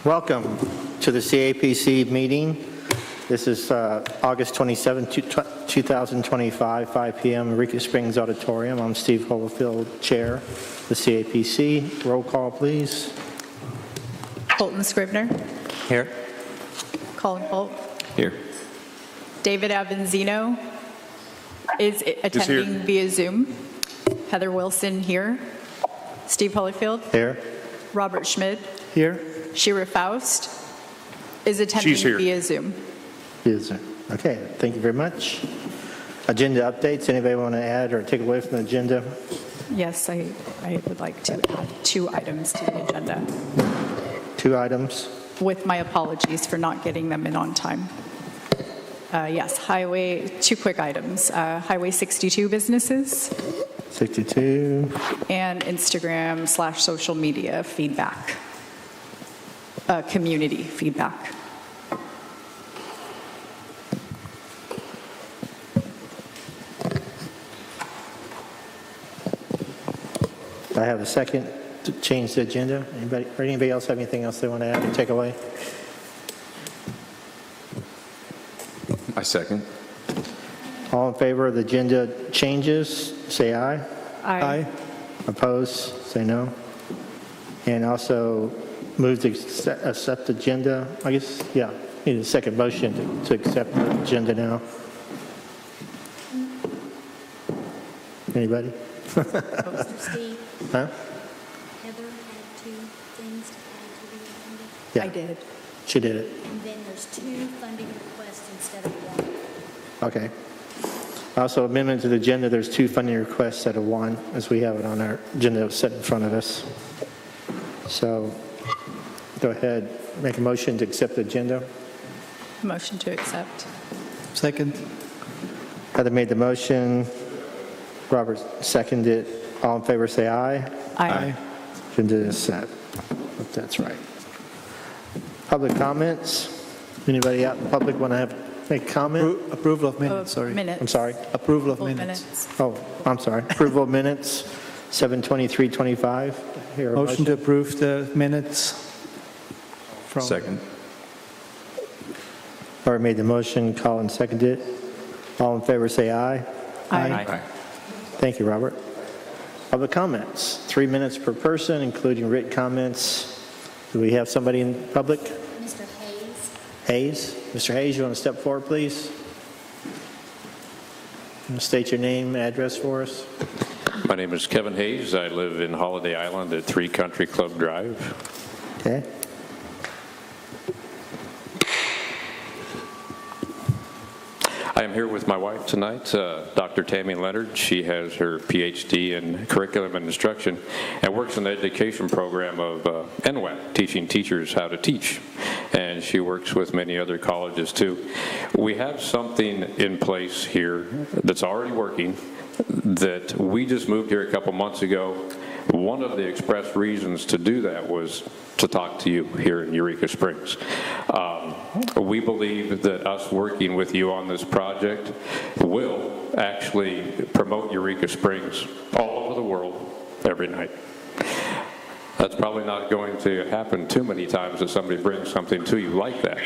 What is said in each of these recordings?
Welcome to the CAPC meeting. This is August 27, 2025, 5 p.m. Eureka Springs Auditorium. I'm Steve Holofield, Chair of the CAPC. Roll call, please. Colton Scribner. Here. Colin Holt. Here. David Avanzino is attending via Zoom. Heather Wilson here. Steve Holofield. Here. Robert Schmidt. Here. Shira Faust is attending via Zoom. Okay, thank you very much. Agenda updates. Anybody want to add or take away from the agenda? Yes, I would like to add 2 items to the agenda, 2 items. with my apologies for not getting them in on time. Yes, 2 quick items. Highway 62 businesses 62. and Instagram/social media feedback, community feedback. I have a second to change the agenda. Anybody else have anything else they want to add or take away? I second. All in favor of the agenda changes, say aye. Aye. Opposed, say no. And also move to accept the agenda. I guess, yeah, need a second motion to accept the agenda now. Anybody? Steve, Huh? Heather had 2 things to add to the agenda, Yeah, I did. she did it. and then there's 2 funding requests instead of 1. Okay. Also, amendment to the agenda, there's 2 funding requests instead of 1, as we have it on our agenda set in front of us. So, go ahead, make a motion to accept the agenda. Motion to accept. Second. Heather made the motion. Robert seconded. All in favor, say aye. Aye. Agenda is set. If that's right. Public comments? Anybody out in the public want to make a comment? Approval of minutes, sorry. Minutes. I'm sorry. Approval of Full minutes. Oh, I'm sorry. Approval of minutes, 7/23/25. Here, a Motion to approve the minutes from. Second. Robert made the motion, Colin seconded. All in favor, say aye. Aye. Thank you, Robert. Public comments, 3 minutes per person, including written comments. Do we have somebody in public? Mr. Hayes, Hayes? Mr. Hayes, you want to step forward, please? You want to state your name and address for us? My name is Kevin Hayes. I live in Holiday Island at 3 Country Club Drive. Okay. I am here with my wife tonight, Dr. Tammy Leonard. She has her PhD in curriculum and instruction and works in the education program of NWAC, teaching teachers how to teach. And she works with many other colleges too. We have something in place here that's already working that we just moved here a couple months ago. One of the express reasons to do that was to talk to you here in Eureka Springs. We believe that us working with you on this project will actually promote Eureka Springs all over the world every night. That's probably not going to happen too many times that somebody brings something to you like that.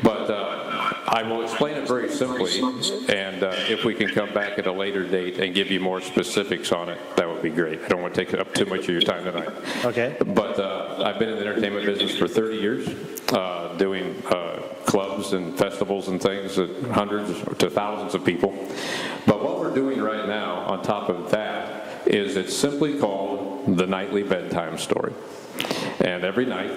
But I will explain it very simply, and if we can come back at a later date and give you more specifics on it, that would be great. I don't want to take up too much of your time tonight. Okay. But I've been in the entertainment business for 30 years, doing clubs and festivals and things that hundreds to thousands of people. But what we're doing right now, on top of that, is it's simply called the Nightly Bedtime Story. And every night,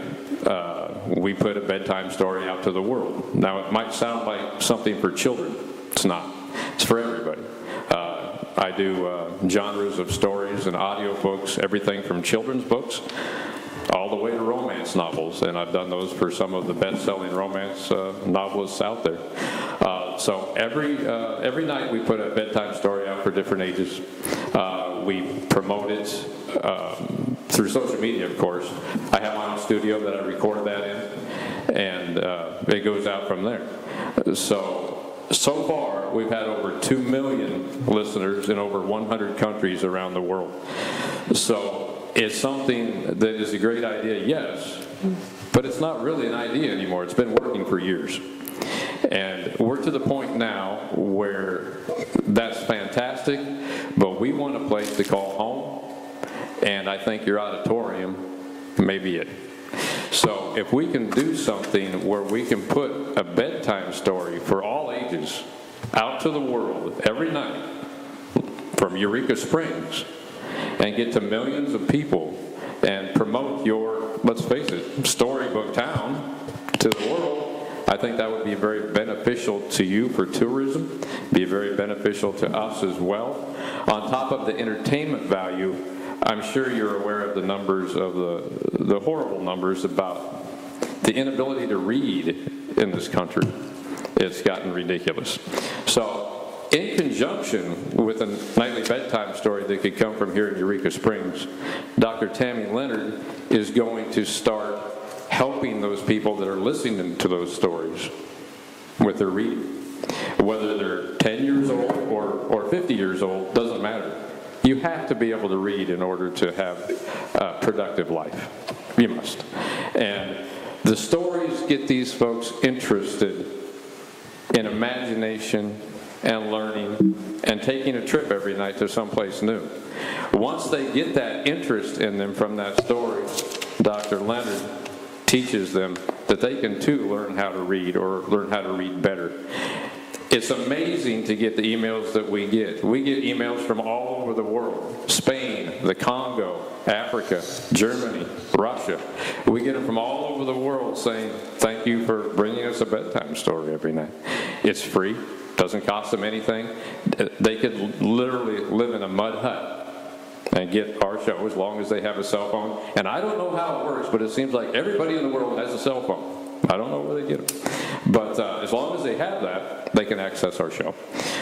we put a bedtime story out to the world. Now, it might sound like something for children. It's not. It's for everybody. I do genres of stories and audio books, everything from children's books all the way to romance novels, and I've done those for some of the best-selling romance novelists out there. So every night we put a bedtime story out for different ages. We promote it through social media, of course. I have my own studio that I record that in, and it goes out from there. So far, we've had over 2 million listeners in over 100 countries around the world. So it's something that is a great idea, yes, but it's not really an idea anymore. It's been working for years. And we're to the point now where that's fantastic, but we want a place to call home, and I think your auditorium may be it. So if we can do something where we can put a bedtime story for all ages out to the world every night from Eureka Springs and get to millions of people and promote your, let's face it, storybook town to the world, I think that would be very beneficial to you for tourism, be very beneficial to us as well. On top of the entertainment value, I'm sure you're aware of the numbers of the horrible numbers about the inability to read in this country. It's gotten ridiculous. So in conjunction with a nightly bedtime story that could come from here in Eureka Springs, Dr. Tammy Leonard is going to start helping those people that are listening to those stories with their reading. Whether they're 10 years old or 50 years old, doesn't matter. You have to be able to read in order to have a productive life. You must. And the stories get these folks interested in imagination and learning and taking a trip every night to someplace new. Once they get that interest in them from that story, Dr. Leonard teaches them that they can too learn how to read or learn how to read better. It's amazing to get the emails that we get. We get emails from all over the world. Spain, the Congo, Africa, Germany, Russia. We get them from all over the world saying, thank you for bringing us a bedtime story every night. It's free, doesn't cost them anything. They could literally live in a mud hut and get our show as long as they have a cell phone. And I don't know how it works, but it seems like everybody in the world has a cell phone. I don't know where they get them. But as long as they have that, they can access our show.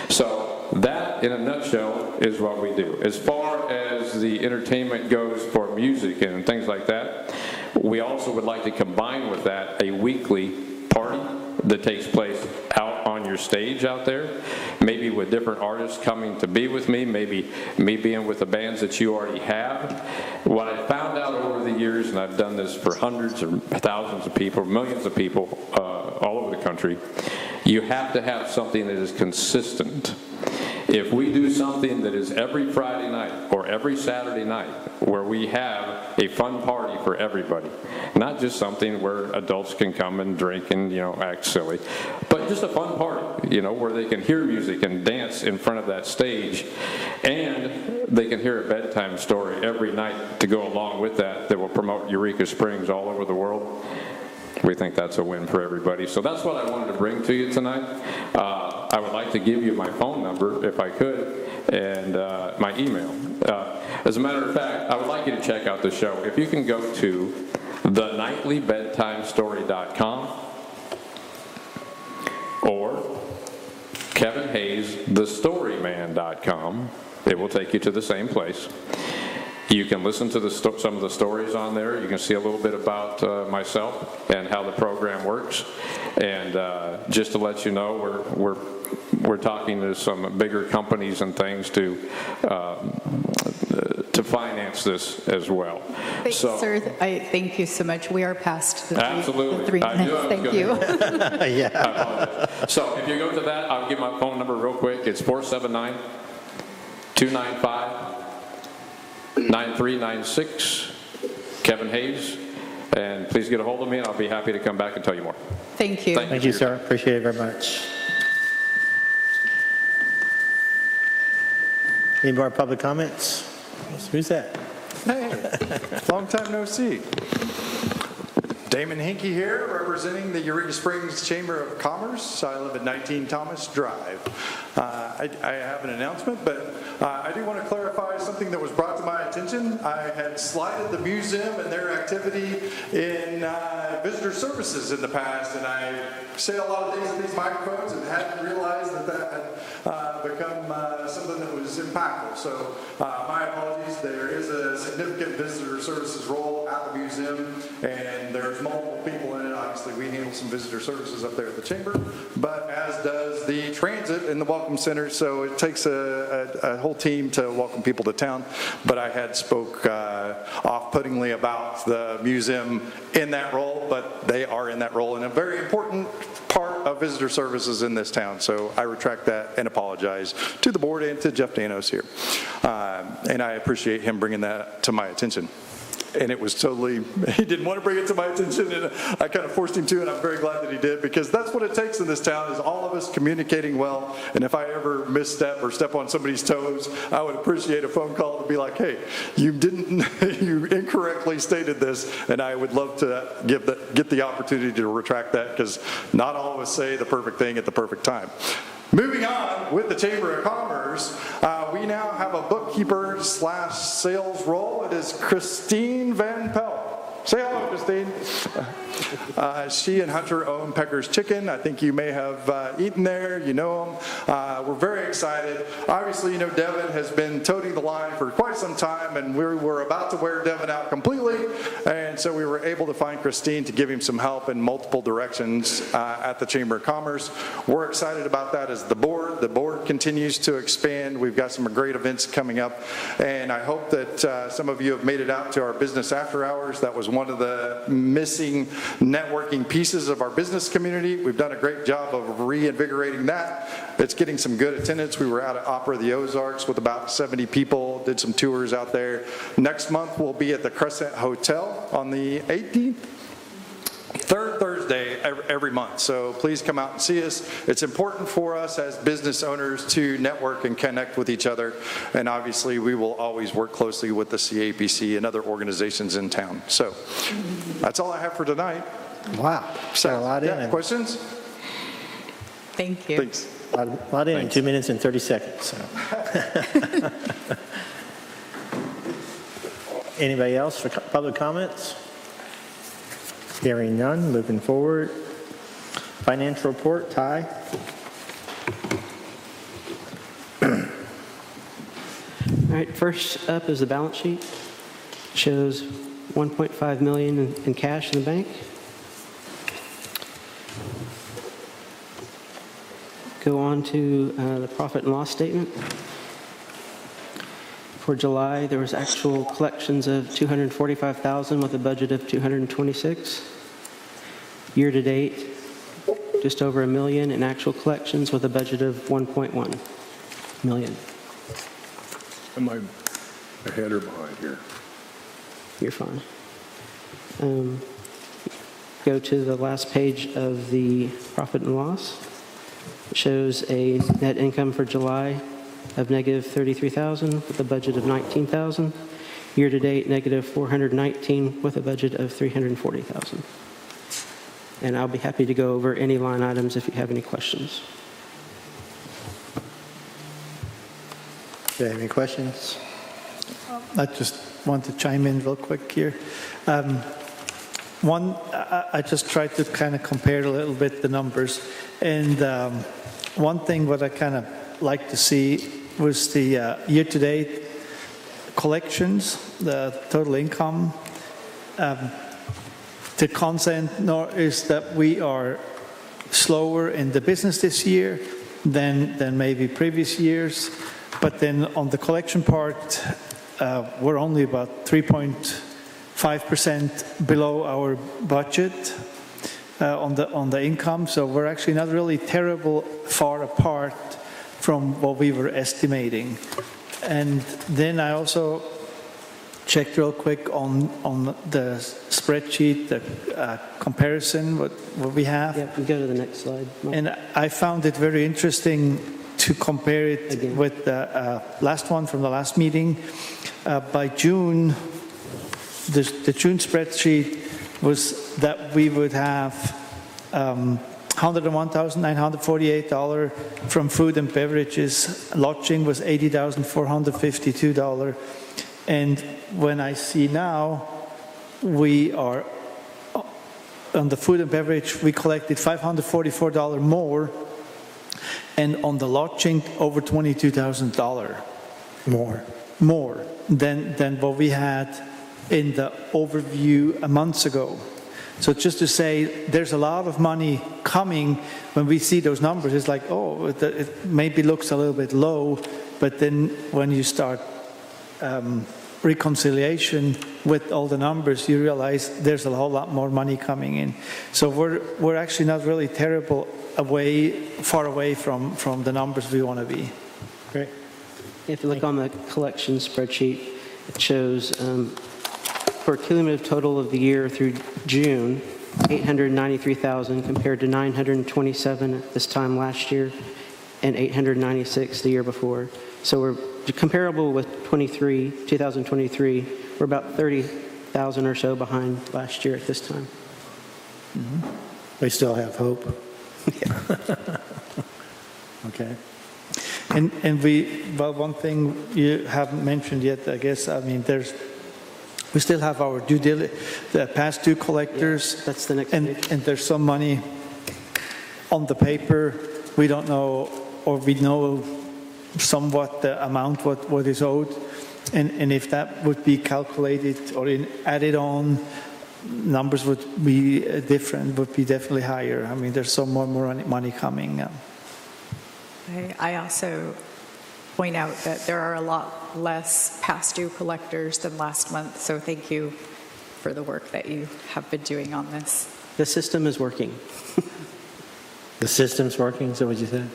So that, in a nutshell, is what we do. As far as the entertainment goes for music and things like that, we also would like to combine with that a weekly party that takes place out on your stage out there, maybe with different artists coming to be with me, maybe me being with the bands that you already have. What I found out over the years, and I've done this for hundreds or thousands of people, millions of people all over the country, you have to have something that is consistent. If we do something that is every Friday night or every Saturday night where we have a fun party for everybody, not just something where adults can come and drink and, act silly, but just a fun party, where they can hear music and dance in front of that stage, and they can hear a bedtime story every night to go along with that will promote Eureka Springs all over the world. We think that's a win for everybody. So that's what I wanted to bring to you tonight. I would like to give you my phone number, if I could, and my email. As a matter of fact, I would like you to check out the show. If you can go to thenightly-bedtimestory.com or Kevin Hayes, thestoryman.com. It will take you to the same place. You can listen to some of the stories on there. You can see a little bit about myself and how the program works. And just to let you know, we're talking to some bigger companies and things to finance this as well. Thanks, sir. Thank you so much. We are past the absolutely. 3 minutes. Thank you. Yeah. So if you go to that, I'll give my phone number real quick. It's 479-295-9396, Kevin Hayes. And please get a hold of me, and I'll be happy to come back and tell you more. Thank you. Thank you, sir. Appreciate it very much. Any more public comments? Who's that? Hey, long time no see. Damon Hinkie here, representing the Eureka Springs Chamber of Commerce. I live at 19 Thomas Drive. I have an announcement, but I do want to clarify something that was brought to my attention. I had slighted the museum and their activity in visitor services in the past, and I say a lot of things at these microphones and hadn't realized that had become something that was impactful. So my apologies. There is a significant visitor services role at the museum, and there's multiple people in it. Obviously, we we handle some visitor services up there at the chamber, but as does the transit and the Welcome Center. So it takes a whole team to welcome people to town. But I had spoke off-puttingly about the museum in that role, but they are in that role in a very important part of visitor services in this town. So I retract that and apologize to the board and to Jeff Danos here. And I appreciate him bringing that to my attention. And it was totally, he didn't want to bring it to my attention, and I kind of forced him to, and I'm very glad that he did, because that's what it takes in this town, is all of us communicating well. And if I ever misstep or step on somebody's toes, I would appreciate a phone call to be like, hey, you incorrectly stated this, and I would love to get the opportunity to retract that, because not all of us say the perfect thing at the perfect time. Moving on with the Chamber of Commerce, we now have a bookkeeper/sales role. It is Christine Van Pelt. Say hello, Christine. She and Hunter own Pecker's Chicken. I think you may have eaten there. You know them. We're very excited. Obviously, you know, Devin has been toting the line for quite some time, and we were about to wear Devin out completely. And so we were able to find Christine to give him some help in multiple directions at the Chamber of Commerce. We're excited about that as the board. The board continues to expand. We've got some great events coming up. And I hope that some of you have made it out to our business after hours. That was one of the missing networking pieces of our business community. We've done a great job of reinvigorating that. It's getting some good attendance. We were out at Opera of the Ozarks with about 70 people, did some tours out there. Next month we'll be at the Crescent Hotel on the 18th. Third Thursday every month. So please come out and see us. It's important for us as business owners to network and connect with each other. And obviously we will always work closely with the CAPC and other organizations in town. So that's all I have for tonight. Wow. So, Got a lot in yeah, it. questions? Thank you. Thanks. A lot in 2 minutes and 30 seconds. So. Anybody else for public comments? Hearing none, moving forward. Financial report, Ty. All right, first up is the balance sheet. Shows $1.5 million in cash in the bank. Go on to the profit and loss statement. For July, there was actual collections of $245,000 with a budget of $226,000. Year to date, just over $1 million in actual collections with a budget of $1.1 million. Am I ahead or behind here? You're fine. Go to the last page of the profit and loss. It shows a net income for July of negative $33,000 with a budget of $19,000. Year to date, negative $419,000 with a budget of $340,000. And I'll be happy to go over any line items if you have any questions. Do you have any questions? I just want to chime in real quick here. I just tried to kind of compare a little bit the numbers. And one thing what I kind of like to see was the year-to-date collections, the total income. The consent is that we are slower in the business this year than maybe previous years. But then on the collection part, we're only about 3.5% below our budget on the income. So we're actually not really terrible far apart from what we were estimating. And then I also checked real quick on the spreadsheet, the comparison, what we have. Yeah, we go to the next slide. And I found it very interesting to compare it Again. with the last one from the last meeting. By June, the June spreadsheet was that we would have $101,948 from food and beverages. Lodging was $80,452. And when I see now, we are on the food and beverage, we collected $544 more, and on the lodging, over $22,000 more than what we had in the overview a month ago. So just to say there's a lot of money coming, when we see those numbers, it's like, oh, it maybe looks a little bit low, but then when you start reconciliation with all the numbers, you realize there's a whole lot more money coming in. So we're actually not really far away from the numbers we want to be. Great. If you look on the collection spreadsheet, it shows for a cumulative total of the year through June, 893,000 compared to 927 at this time last year and 896 the year before. So we're comparable with 2023. We're about 30,000 or so behind last year at this time. We still have hope. Okay. And one thing you haven't mentioned yet, I guess, we still have our the past due collectors. Yeah, that's the next and, page. and there's some money on the paper. We don't know, or we know somewhat the amount what is owed. And if that would be calculated or added on, numbers would be different, would be definitely higher. I mean, there's some more money coming. I also point out that there are a lot less past due collectors than last month, so thank you for the work that you have been doing on this. The system is working. The system's working, is that what you said?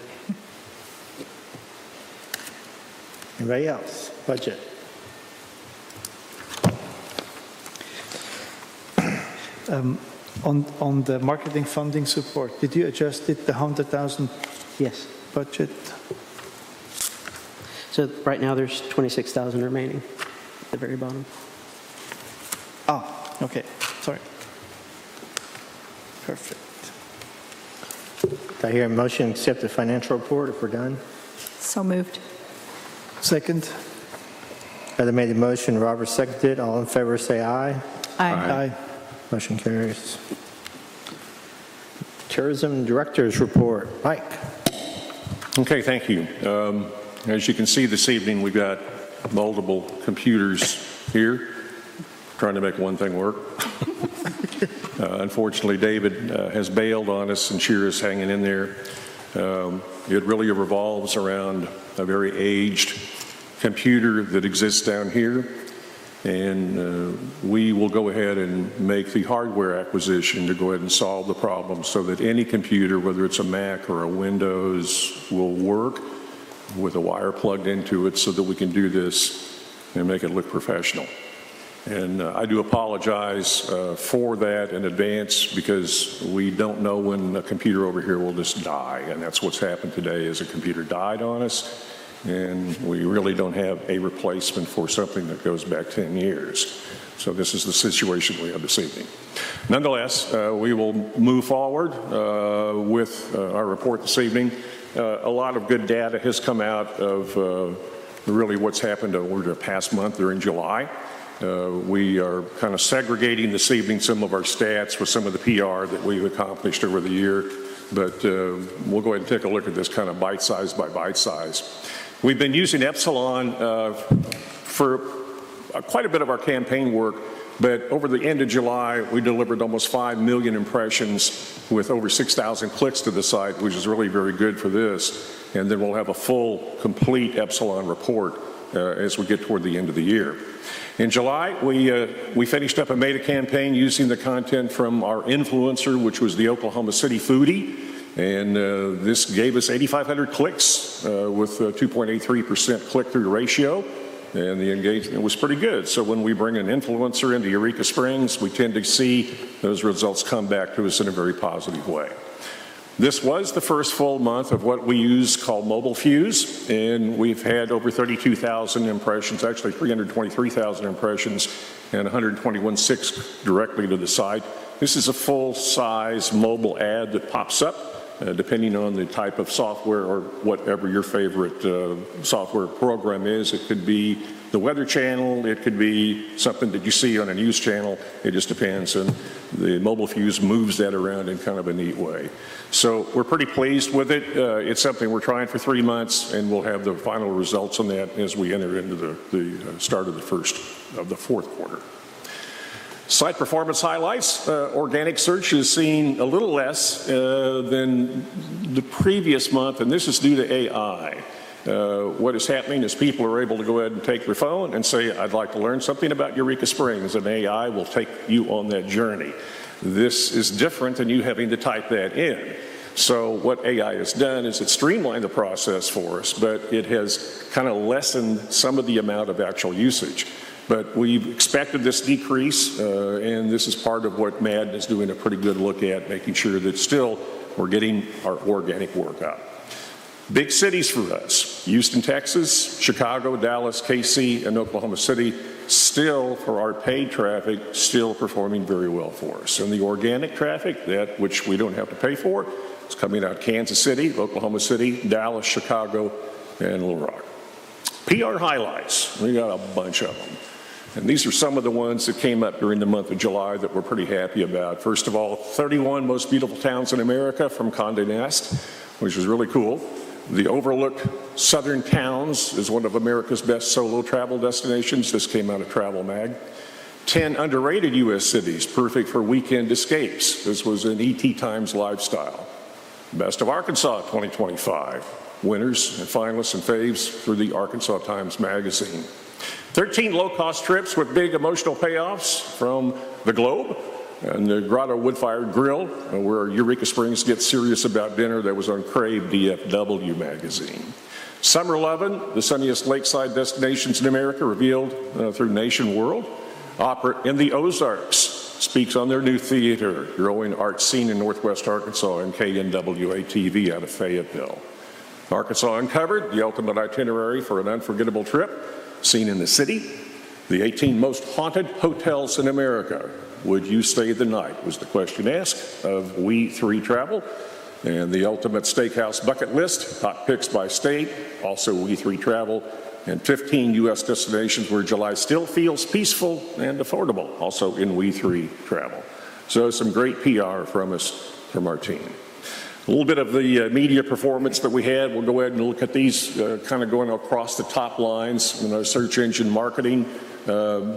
Anybody else? Budget. On the marketing funding support, did you adjust it, the 100,000 Yes. budget? So right now there's 26,000 remaining at the very bottom. Ah, okay, sorry. Perfect. Do I hear a motion to accept the financial report if we're done? So moved. Second? Heather made the motion, Robert seconded. All in favor say aye. Aye. Motion carries. Tourism Director's Report. Mike. Okay, thank you. As you can see this evening, we've got multiple computers here trying to make one thing work. Unfortunately, David has bailed on us and Shira's hanging in there. It really revolves around a very aged computer that exists down here. And we will go ahead and make the hardware acquisition to go ahead and solve the problem so that any computer, whether it's a Mac or a Windows, will work with a wire plugged into it so that we can do this and make it look professional. And I do apologize for that in advance because we don't know when a computer over here will just die. And that's what's happened today is a computer died on us. And we really don't have a replacement for something that goes back 10 years. So this is the situation we have this evening. Nonetheless, we will move forward with our report this evening. A lot of good data has come out of really what's happened over the past month during July. We are kind of segregating this evening some of our stats with some of the PR that we've accomplished over the year. But we'll go ahead and take a look at this kind of bite-size by bite-size. We've been using Epsilon for quite a bit of our campaign work, but over the end of July, we delivered almost 5 million impressions with over 6,000 clicks to the site, which is really very good for this. And then we'll have a full, complete Epsilon report as we get toward the end of the year. In July, we finished up a meta campaign using the content from our influencer, which was the Oklahoma City foodie. And this gave us 8,500 clicks with a 2.83% click-through ratio. And the engagement was pretty good. So when we bring an influencer into Eureka Springs, we tend to see those results come back to us in a very positive way. This was the first full month of what we use called Mobile Fuse, and we've had over 32,000 impressions, actually 323,000 impressions, and 121.6 directly to the site. This is a full-size mobile ad that pops up, depending on the type of software or whatever your favorite software program is. It could be the Weather Channel, it could be something that you see on a news channel. It just depends, and the Mobile Fuse moves that around in kind of a neat way. So we're pretty pleased with it. It's something we're trying for 3 months, and we'll have the final results on that as we enter into the start of the fourth quarter. Site performance highlights. Organic search is seeing a little less than the previous month, and this is due to AI. What is happening is people are able to go ahead and take their phone and say, I'd like to learn something about Eureka Springs, and AI will take you on that journey. This is different than you having to type that in. So what AI has done is it streamlined the process for us, but it has kind of lessened some of the amount of actual usage. But we've expected this decrease, and this is part of what MAD is doing a pretty good look at, making sure that still we're getting our organic work up. Big cities for us: Houston, Texas, Chicago, Dallas, KC, and Oklahoma City, still for our paid traffic, still performing very well for us. And the organic traffic, that which we don't have to pay for, is coming out Kansas City, Oklahoma City, Dallas, Chicago, and Little Rock. PR highlights, we got a bunch of them. And these are some of the ones that came up during the month of July that we're pretty happy about. First of all, 31 most beautiful towns in America from Condé Nast, which is really cool. The Overlooked Southern Towns is one of America's best solo travel destinations. This came out of Travel Mag. 10 underrated U.S. cities, perfect for weekend escapes. This was in ET Times Lifestyle. Best of Arkansas 2025. Winners and finalists and faves through the Arkansas Times Magazine. 13 low-cost trips with big emotional payoffs from the Globe and the Grotto Wood-Fired Grill, where Eureka Springs gets serious about dinner. That was on Crave DFW magazine. Summer Lovin', the sunniest lakeside destinations in America, revealed through Nation World. Opera in the Ozarks speaks on their new theater, growing art scene in Northwest Arkansas, and KNWA-TV out of Fayetteville. Arkansas Uncovered, the ultimate itinerary for an unforgettable trip, seen in the city. The 18 most haunted hotels in America. Would you stay the night, was the question asked of We3 Travel. And the ultimate steakhouse bucket list, top picks by state, also We3 Travel. And 15 U.S. destinations where July still feels peaceful and affordable, also in We3 Travel. So some great PR from us, from our team. A little bit of the media performance that we had. We'll go ahead and look at these kind of going across the top lines. In our search engine marketing,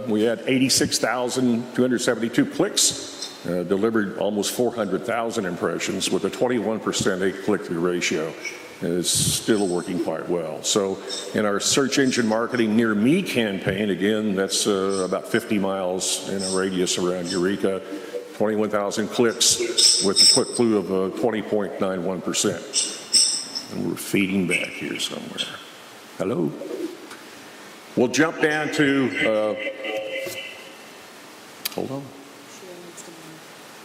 we had 86,272 clicks, delivered almost 400,000 impressions with a 21% click-through ratio. It's still working quite well. So in our search engine marketing Near Me campaign, again, that's about 50 miles in a radius around Eureka, 21,000 clicks with a click-through of 20.91%. And we're feeding back here somewhere. Hello? We'll jump down to, hold on.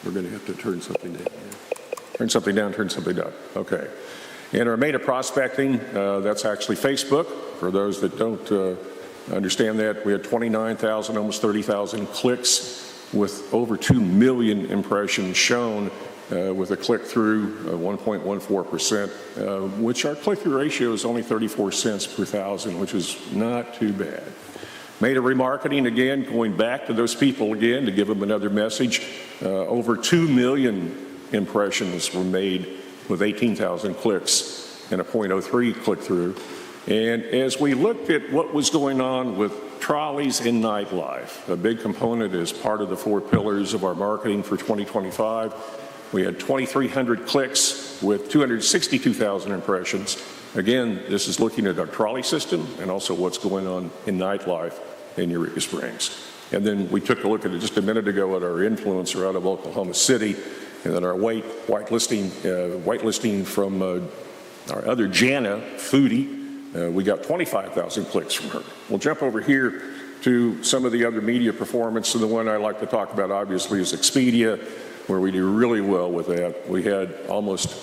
We're going to have to turn something down here. Turn something down, turn something up. Okay. In our Meta prospecting, that's actually Facebook. For those that don't understand that, we had 29,000, almost 30,000 clicks with over 2 million impressions shown with a click-through of 1.14%, which our click-through ratio is only 34 cents per thousand, which is not too bad. Meta remarketing, again, going back to those people again to give them another message. Over 2 million impressions were made with 18,000 clicks and a 0.03 click-through. And as we looked at what was going on with trolleys in nightlife, a big component is part of the 4 pillars of our marketing for 2025. We had 2,300 clicks with 262,000 impressions. Again, this is looking at our trolley system and also what's going on in nightlife in Eureka Springs. And then we took a look at it just a minute ago at our influencer out of Oklahoma City, and then our whitelisting from our other Jana Foodie. We got 25,000 clicks from her. We'll jump over here to some of the other media performance. And the one I like to talk about, obviously, is Expedia, where we do really well with that. We had almost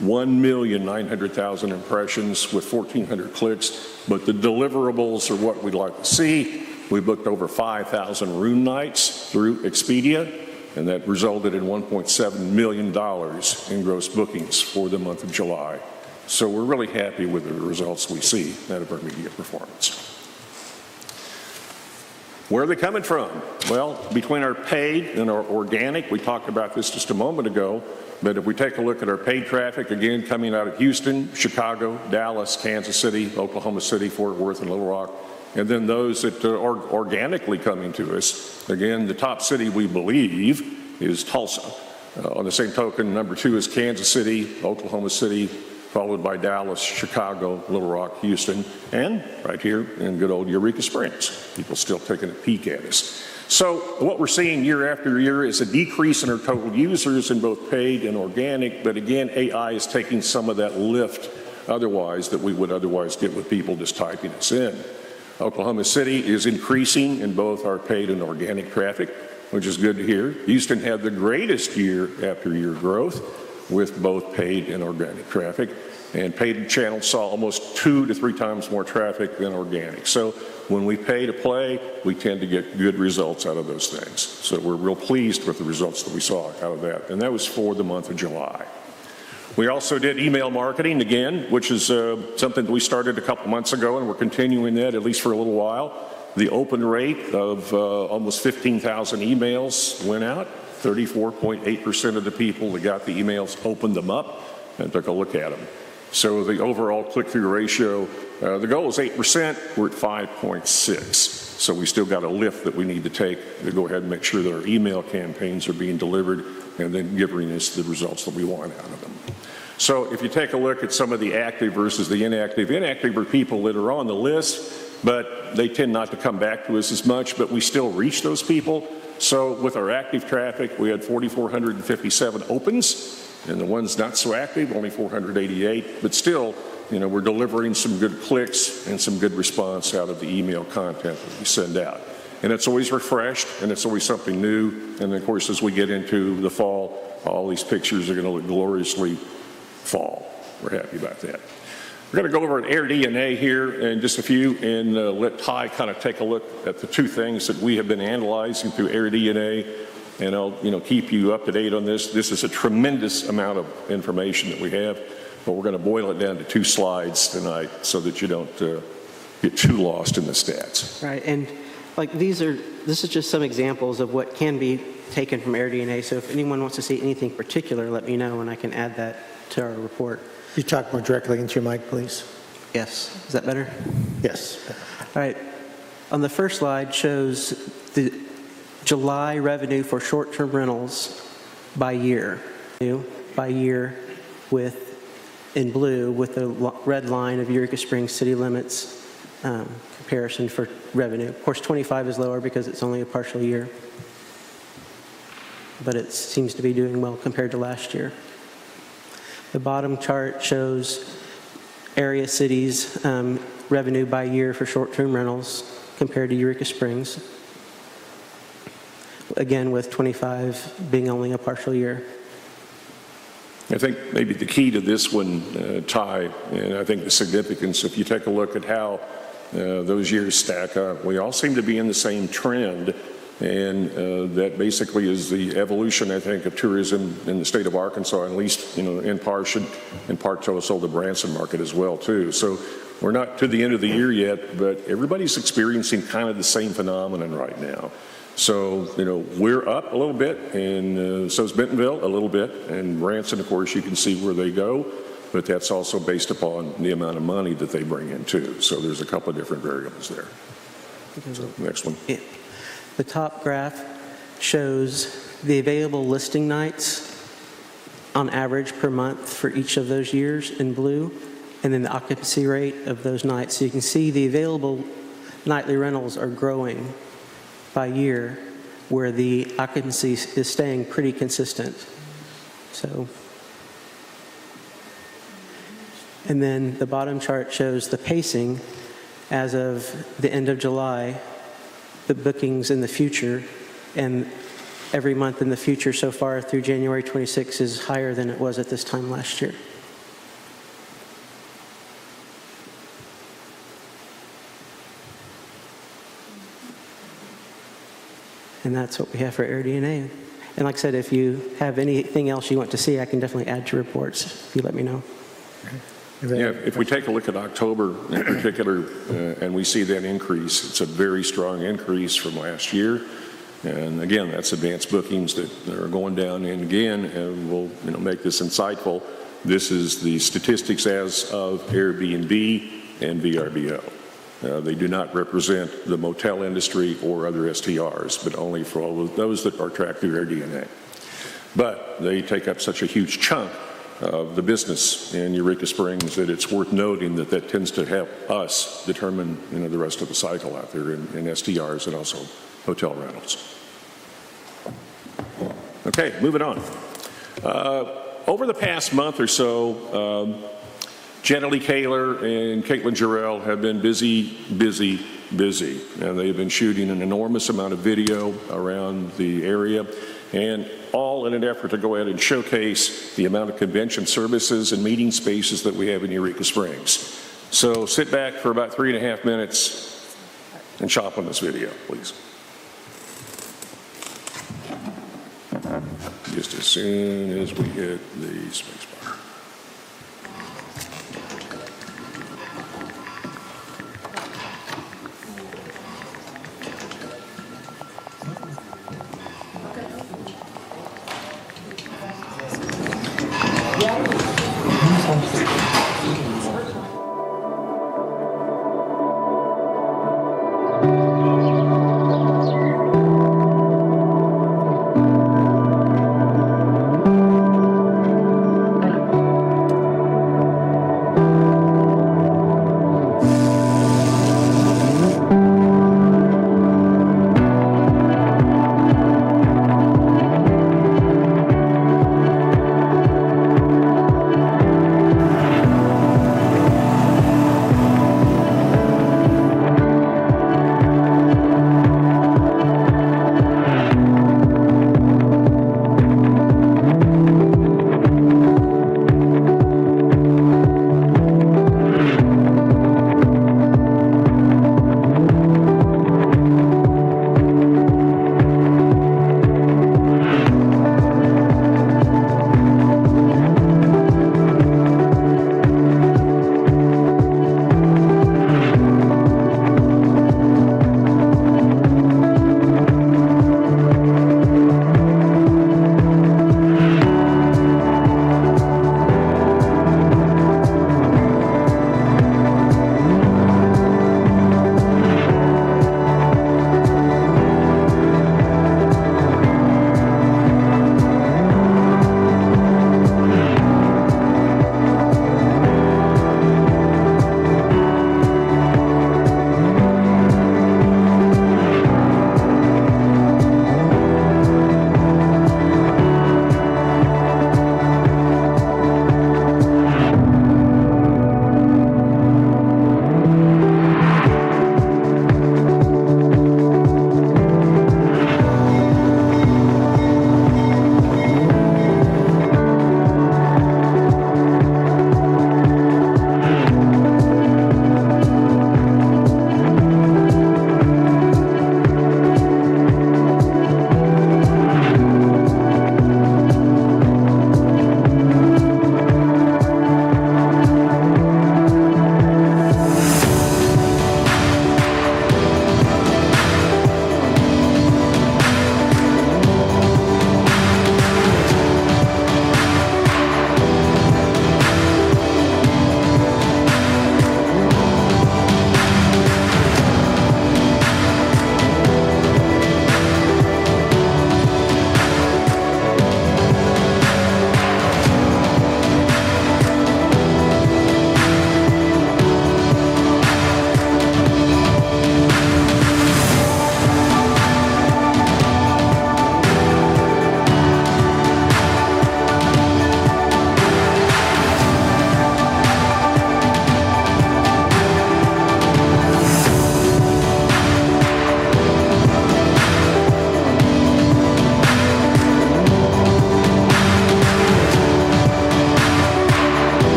1,900,000 impressions with 1,400 clicks, but the deliverables are what we'd like to see. We booked over 5,000 room nights through Expedia, and that resulted in $1.7 million in gross bookings for the month of July. So we're really happy with the results we see out of our media performance. Where are they coming from? Well, between our paid and our organic, we talked about this just a moment ago, but if we take a look at our paid traffic, again, coming out of Houston, Chicago, Dallas, Kansas City, Oklahoma City, Fort Worth, and Little Rock, and then those that are organically coming to us. Again, the top city we believe is Tulsa. On the same token, number 2 is Kansas City, Oklahoma City, followed by Dallas, Chicago, Little Rock, Houston, and right here in good old Eureka Springs. People still taking a peek at us. So what we're seeing year after year is a decrease in our total users in both paid and organic, but again, AI is taking some of that lift otherwise that we would otherwise get with people just typing us in. Oklahoma City is increasing in both our paid and organic traffic, which is good to hear. Houston had the greatest year after year growth with both paid and organic traffic, and paid channels saw almost 2 to 3 times more traffic than organic. So when we pay to play, we tend to get good results out of those things. So we're real pleased with the results that we saw out of that, and that was for the month of July. We also did email marketing again, which is something that we started a couple months ago, and we're continuing that at least for a little while. The open rate of almost 15,000 emails went out. 34.8% of the people that got the emails opened them up and took a look at them. So the overall click-through ratio, the goal is 8%, we're at 5.6. So we still got a lift that we need to take to go ahead and make sure that our email campaigns are being delivered and then giving us the results that we want out of them. So if you take a look at some of the active versus the inactive are people that are on the list, but they tend not to come back to us as much, but we still reach those people. So with our active traffic, we had 4,457 opens, and the ones not so active, only 488, but still, you know, we're delivering some good clicks and some good response out of the email content that we send out. And it's always refreshed, and it's always something new, and of course, as we get into the fall, all these pictures are going to look gloriously fall. We're happy about that. We're going to go over an AirDNA here in just a few and let Ty kind of take a look at the 2 things that we have been analyzing through AirDNA, and I'll keep you up to date on this. This is a tremendous amount of information that we have, but we're going to boil it down to 2 slides tonight so that you don't get too lost in the stats. Right, and like this is just some examples of what can be taken from AirDNA, so if anyone wants to see anything particular, let me know and I can add that to our report. You talk more directly into your mic, please. Yes, is that better? Yes. All right, on the first slide shows the July revenue for short-term rentals by year. With, in blue, with the red line of Eureka Springs city limits comparison for revenue. Of course, 25 is lower because it's only a partial year, but it seems to be doing well compared to last year. The bottom chart shows area cities revenue by year for short-term rentals compared to Eureka Springs. Again, with 25 being only a partial year. I think maybe the key to this one, Ty, and I think the significance, if you take a look at how those years stack up, we all seem to be in the same trend, and that basically is the evolution, I think, of tourism in the state of Arkansas, at least, you know, in part to also the Branson market as well, too. So we're not to the end of the year yet, but everybody's experiencing kind of the same phenomenon right now. So, you know, we're up a little bit, and so is Bentonville a little bit, and Branson, of course, you can see where they go, but that's also based upon the amount of money that they bring in, too. So there's a couple of different variables there. So, next one. Yeah. The top graph shows the available listing nights on average per month for each of those years in blue, and then the occupancy rate of those nights. So you can see the available nightly rentals are growing by year, where the occupancy is staying pretty consistent. So, and then the bottom chart shows the pacing as of the end of July, the bookings in the future, and every month in the future so far through January 26 is higher than it was at this time last year. And that's what we have for AirDNA. And like I said, if you have anything else you want to see, I can definitely add to reports if you let me know. Yeah, if we take a look at October in particular, and we see that increase, it's a very strong increase from last year. And again, that's advanced bookings that are going down. And again, and we'll make this insightful, this is the statistics as of Airbnb and VRBO. They do not represent the motel industry or other STRs, but only for all of those that are tracked through their DNA. But they take up such a huge chunk of the business in Eureka Springs that it's worth noting that that tends to help us determine, the rest of the cycle out there in STRs and also hotel rentals. Okay, moving on. Over the past month or so, Jenna Lee Kaler and Caitlin Jarrell have been busy, and they've been shooting an enormous amount of video around the area, and all in an effort to go ahead and showcase the amount of convention services and meeting spaces that we have in Eureka Springs. So sit back for about 3.5 minutes and shop on this video, please. Just as soon as we hit the space bar.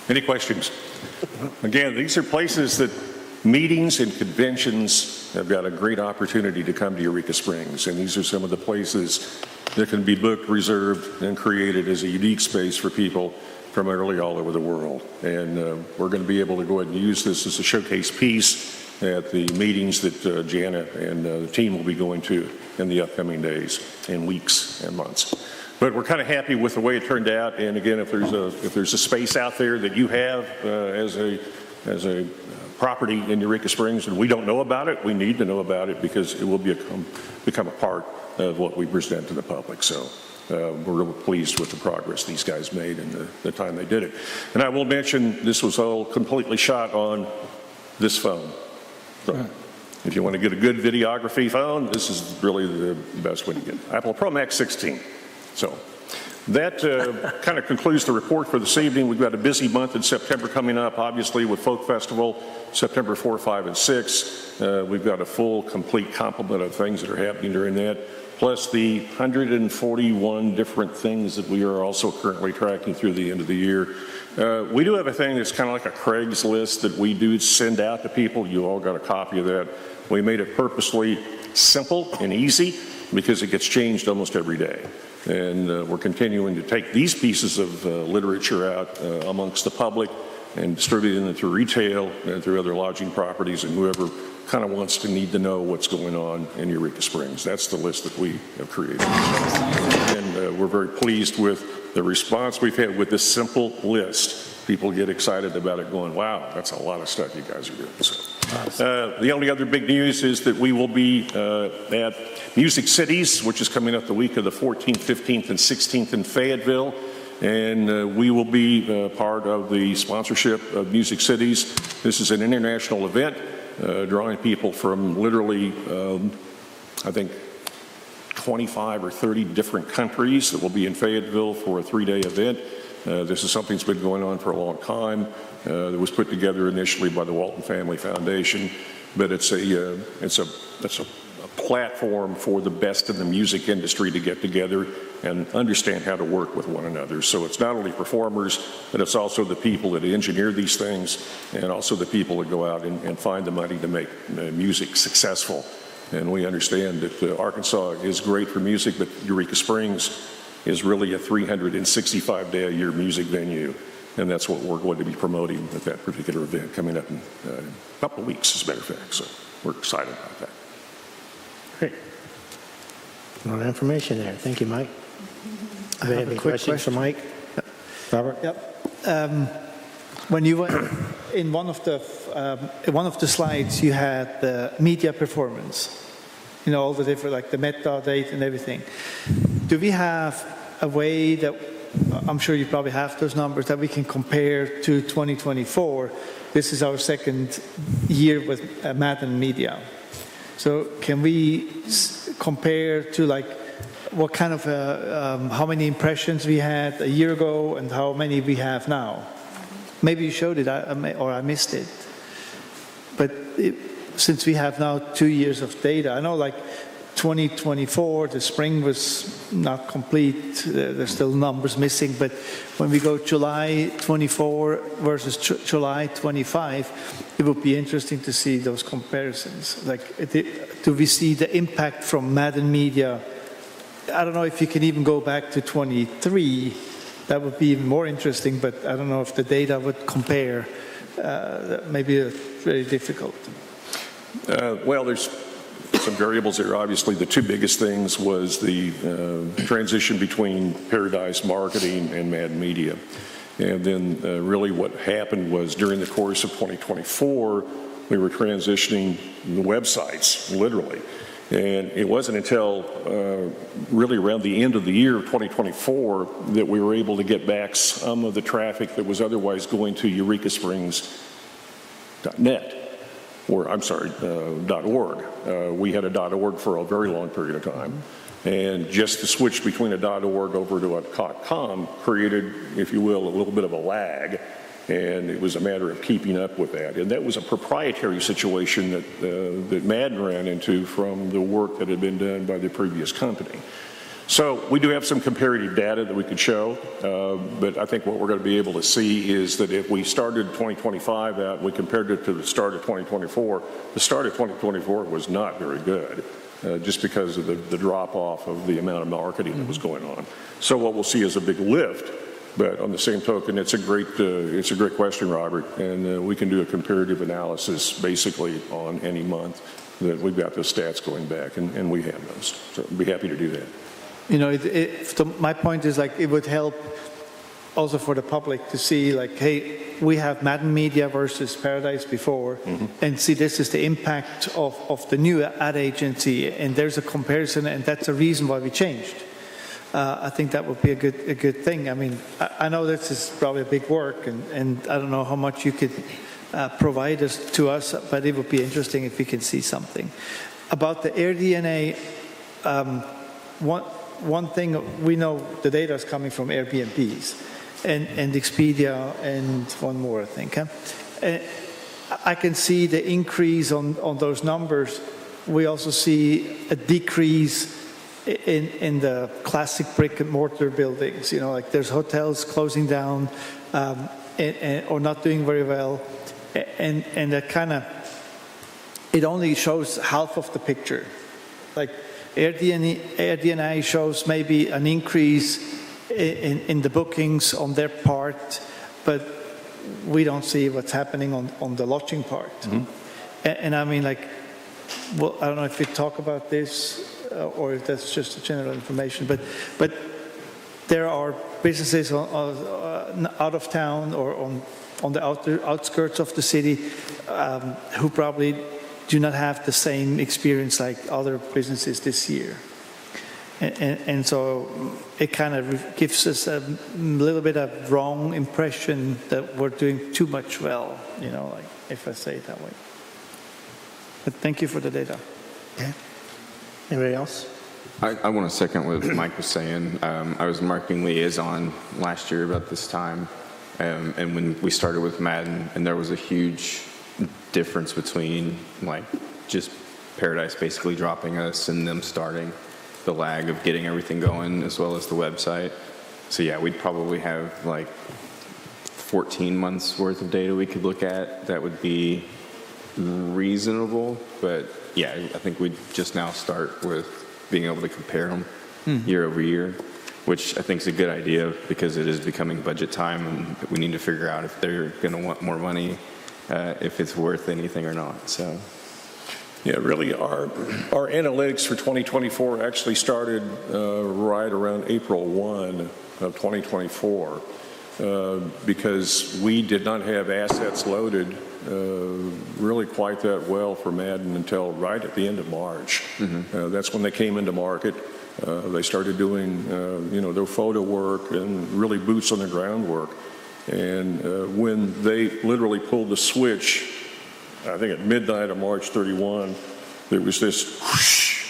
Any questions? Again, these are places that meetings and conventions have got a great opportunity to come to Eureka Springs, and these are some of the places that can be booked, reserved, and created as a unique space for people primarily all over the world. And we're going to be able to go ahead and use this as a showcase piece at the meetings that Jana and the team will be going to in the upcoming days and weeks and months. But we're kind of happy with the way it turned out. And again, if there's a space out there that you have as a property in Eureka Springs and we don't know about it, we need to know about it because it will become a part of what we present to the public. So we're real pleased with the progress these guys made in the time they did it. And I will mention this was all completely shot on this phone. So if you want to get a good videography phone, this is really the best one to get. Apple Pro Max 16. So that kind of concludes the report for this evening. We've got a busy month in September coming up, obviously, with Folk Festival, September 4, 5, and 6. We've got a full, complete complement of things that are happening during that, plus the 141 different things that we are also currently tracking through the end of the year. We do have a thing that's kind of like a Craigslist that we do send out to people. You all got a copy of that. We made it purposely simple and easy because it gets changed almost every day. And we're continuing to take these pieces of literature out amongst the public and distributing them through retail and through other lodging properties and whoever kind of wants to need to know what's going on in Eureka Springs. That's the list that we have created. And we're very pleased with the response we've had with this simple list. People get excited about it going, wow, that's a lot of stuff you guys are doing. So, the only other big news is that we will be at Music Cities, which is coming up the week of the 14th, 15th, and 16th in Fayetteville. And we will be part of the sponsorship of Music Cities. This is an international event drawing people from literally, I think, 25 or 30 different countries that will be in Fayetteville for a 3-day event. This is something that's been going on for a long time. It was put together initially by the Walton Family Foundation, but it's a platform for the best in the music industry to get together and understand how to work with one another. So it's not only performers, but it's also the people that engineer these things and also the people that go out and find the money to make music successful. And we understand that Arkansas is great for music, but Eureka Springs is really a 365-day a year music venue. And that's what we're going to be promoting at that particular event coming up in a couple of weeks, as a matter of fact. So we're excited about that. Great. A lot of information there. Thank you, Mike. Do you have any quick questions for Mike? Robert? Yep. When you went in one of the slides, you had the media performance. You know, all the different, like the meta data and everything. Do we have a way that, I'm sure you probably have those numbers, that we can compare to 2024? This is our second year with Madden Media. So can we compare to like what kind of, how many impressions we had a year ago and how many we have now? Maybe you showed it, or I missed it. But since we have now 2 years of data, I know like 2024, the spring was not complete. There's still numbers missing. But when we go July 24 versus July 25, it would be interesting to see those comparisons. Like, do we see the impact from Madden Media? I don't know if you can even go back to 23. That would be even more interesting, but I don't know if the data would compare. Maybe it's very difficult. Well, there's some variables there. Obviously, the two biggest things was the transition between Paradise Marketing and Madden Media. And then really what happened was during the course of 2024, we were transitioning the websites, literally. And it wasn't until really around the end of the year of 2024 that we were able to get back some of the traffic that was otherwise going to eurekasprings.net. Or, I'm sorry, .org. We had a .org for a very long period of time. And just the switch between a .org over to a .com created, if you will, a little bit of a lag. And it was a matter of keeping up with that. And that was a proprietary situation that Madden ran into from the work that had been done by the previous company. So we do have some comparative data that we could show, but I think what we're going to be able to see is that if we started 2025 out and we compared it to the start of 2024, the start of 2024 was not very good, just because of the drop-off of the amount of marketing that was going on. So what we'll see is a big lift But on the same token, it's a great question, Robert, and we can do a comparative analysis basically on any month that we've got those stats going back, and we have those. So I'd be happy to do that. You know, my point is, like, it would help also for the public to see, like, hey, we have Madden Media versus Paradise before, and see this is the impact of the new ad agency, and there's a comparison, and that's a reason why we changed. I think that would be a good thing. I mean, I know this is probably a big work, and I don't know how much you could provide to us, but it would be interesting if we can see something. About the AirDNA, one thing we know, the data is coming from Airbnbs and Expedia and one more, I think. I can see the increase on those numbers. We also see a decrease in the classic brick and mortar buildings. You know, like there's hotels closing down or not doing very well, and that kind of, it only shows half of the picture. Like AirDNA shows maybe an increase in the bookings on their part, but we don't see what's happening on the lodging part. And I mean, like, well, I don't know if we talk about this or if that's just general information, but there are businesses out of town or on the outskirts of the city who probably do not have the same experience like other businesses this year. And so it kind of gives us a little bit of wrong impression that we're doing too much well, you know, like if I say it that way. But thank you for the data. Okay. Anybody else? I want to second what Mike was saying. I was marketing liaison last year about this time, and when we started with Madden, and there was a huge difference between like just Paradise basically dropping us and them starting, the lag of getting everything going as well as the website. So yeah, we'd probably have like 14 months worth of data we could look at. That would be reasonable, but yeah, I think we'd just now start with being able to compare them year over year, which I think is a good idea because it is becoming budget time and we need to figure out if they're going to want more money, if it's worth anything or not. So yeah, really our analytics for 2024 actually started right around April 1 of 2024 because we did not have assets loaded really quite that well for Madden until right at the end of March. That's when they came into market. They started doing their photo work and really boots on the ground work. And when they literally pulled the switch, I think at midnight of March 31, there was this whoosh,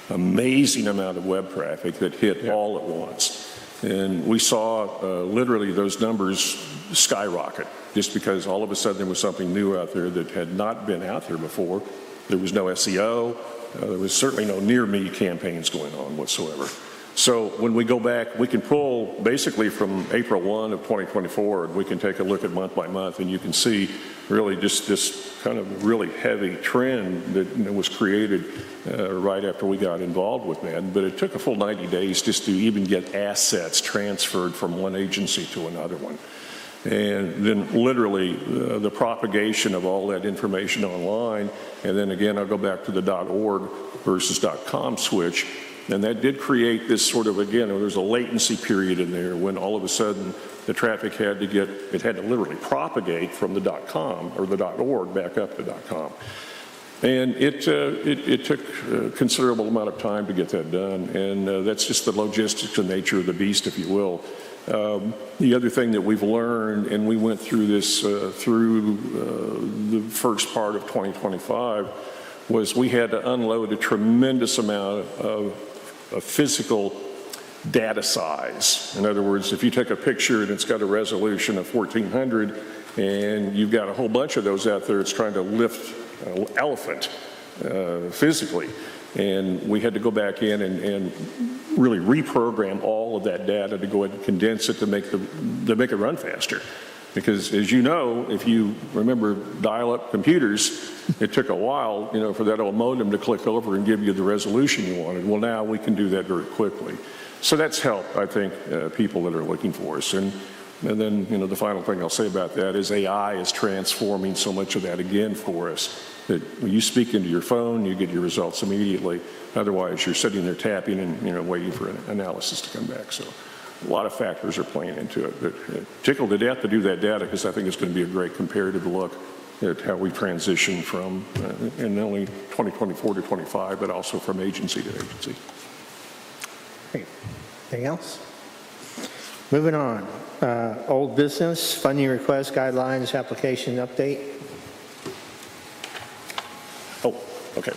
amazing amount of web traffic that hit all at once. And we saw literally those numbers skyrocket just because all of a sudden there was something new out there that had not been out there before. There was no SEO. There was certainly no near-me campaigns going on whatsoever. So when we go back, we can pull basically from April 1 of 2024, and we can take a look at month by month, and you can see really just this kind of really heavy trend that was created right after we got involved with Madden. But it took a full 90 days just to even get assets transferred from one agency to another one. And then literally the propagation of all that information online, and then again, I'll go back to the .org versus .com switch, and that did create this sort of, again, there's a latency period in there when all of a sudden the traffic had to literally propagate from the .com or the .org back up to .com. And it took a considerable amount of time to get that done, and that's just the logistics and nature of the beast, if you will. The other thing that we've learned, and we went through this through the first part of 2025, was we had to unload a tremendous amount of physical data size. In other words, if you take a picture and it's got a resolution of 1400 and you've got a whole bunch of those out there, it's trying to lift an elephant physically. And we had to go back in and really reprogram all of that data to go ahead and condense it to make it run faster. Because as you know, if you remember dial-up computers, it took a while, for that old modem to click over and give you the resolution you wanted. Well, now we can do that very quickly. So that's helped, I think, people that are looking for us. And then, the final thing I'll say about that is AI is transforming so much of that again for us, that when you speak into your phone, you get your results immediately. Otherwise, you're sitting there tapping and, waiting for an analysis to come back. So a lot of factors are playing into it. But tickled to death to do that data, because I think it's going to be a great comparative look at how we transition from, in not only 2024 to 25, but also from agency to agency. Great. Anything else? Moving on. Old business, funding request, guidelines, application update. Oh, okay.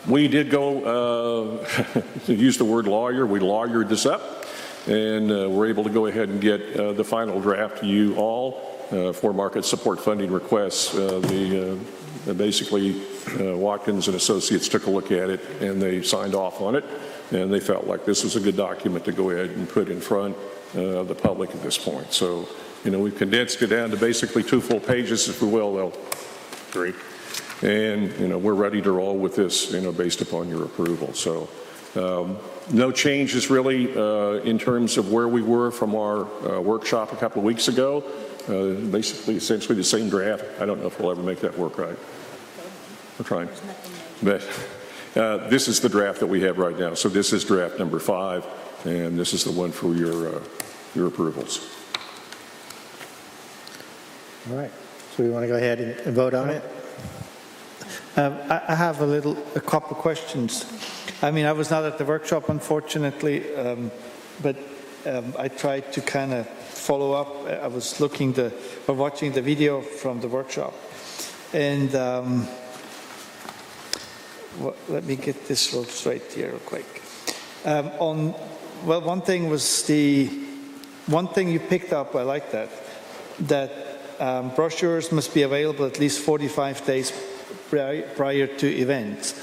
We did go, to use the word lawyer, we lawyered this up, and we're able to go ahead and get the final draft to you all for market support funding requests. Basically, Watkins and Associates took a look at it, and they signed off on it, and they felt like this was a good document to go ahead and put in front of the public at this point. So, we've condensed it down to basically 2 full pages, if we will. Well, 3. And, we're ready to roll with this, based upon your approval. So, no changes really in terms of where we were from our workshop a couple of weeks ago. Basically, essentially the same draft. I don't know if we'll ever make that work right. We're trying. But this is the draft that we have right now. So this is draft number 5, and this is the one for your approvals. All right. So we want to go ahead and vote on it? I have a couple questions. I mean, I was not at the workshop, unfortunately, but I tried to kind of follow up. I was watching the video from the workshop, and let me get this real straight here real quick. One thing was one thing you picked up, I like that brochures must be available at least 45 days prior to events.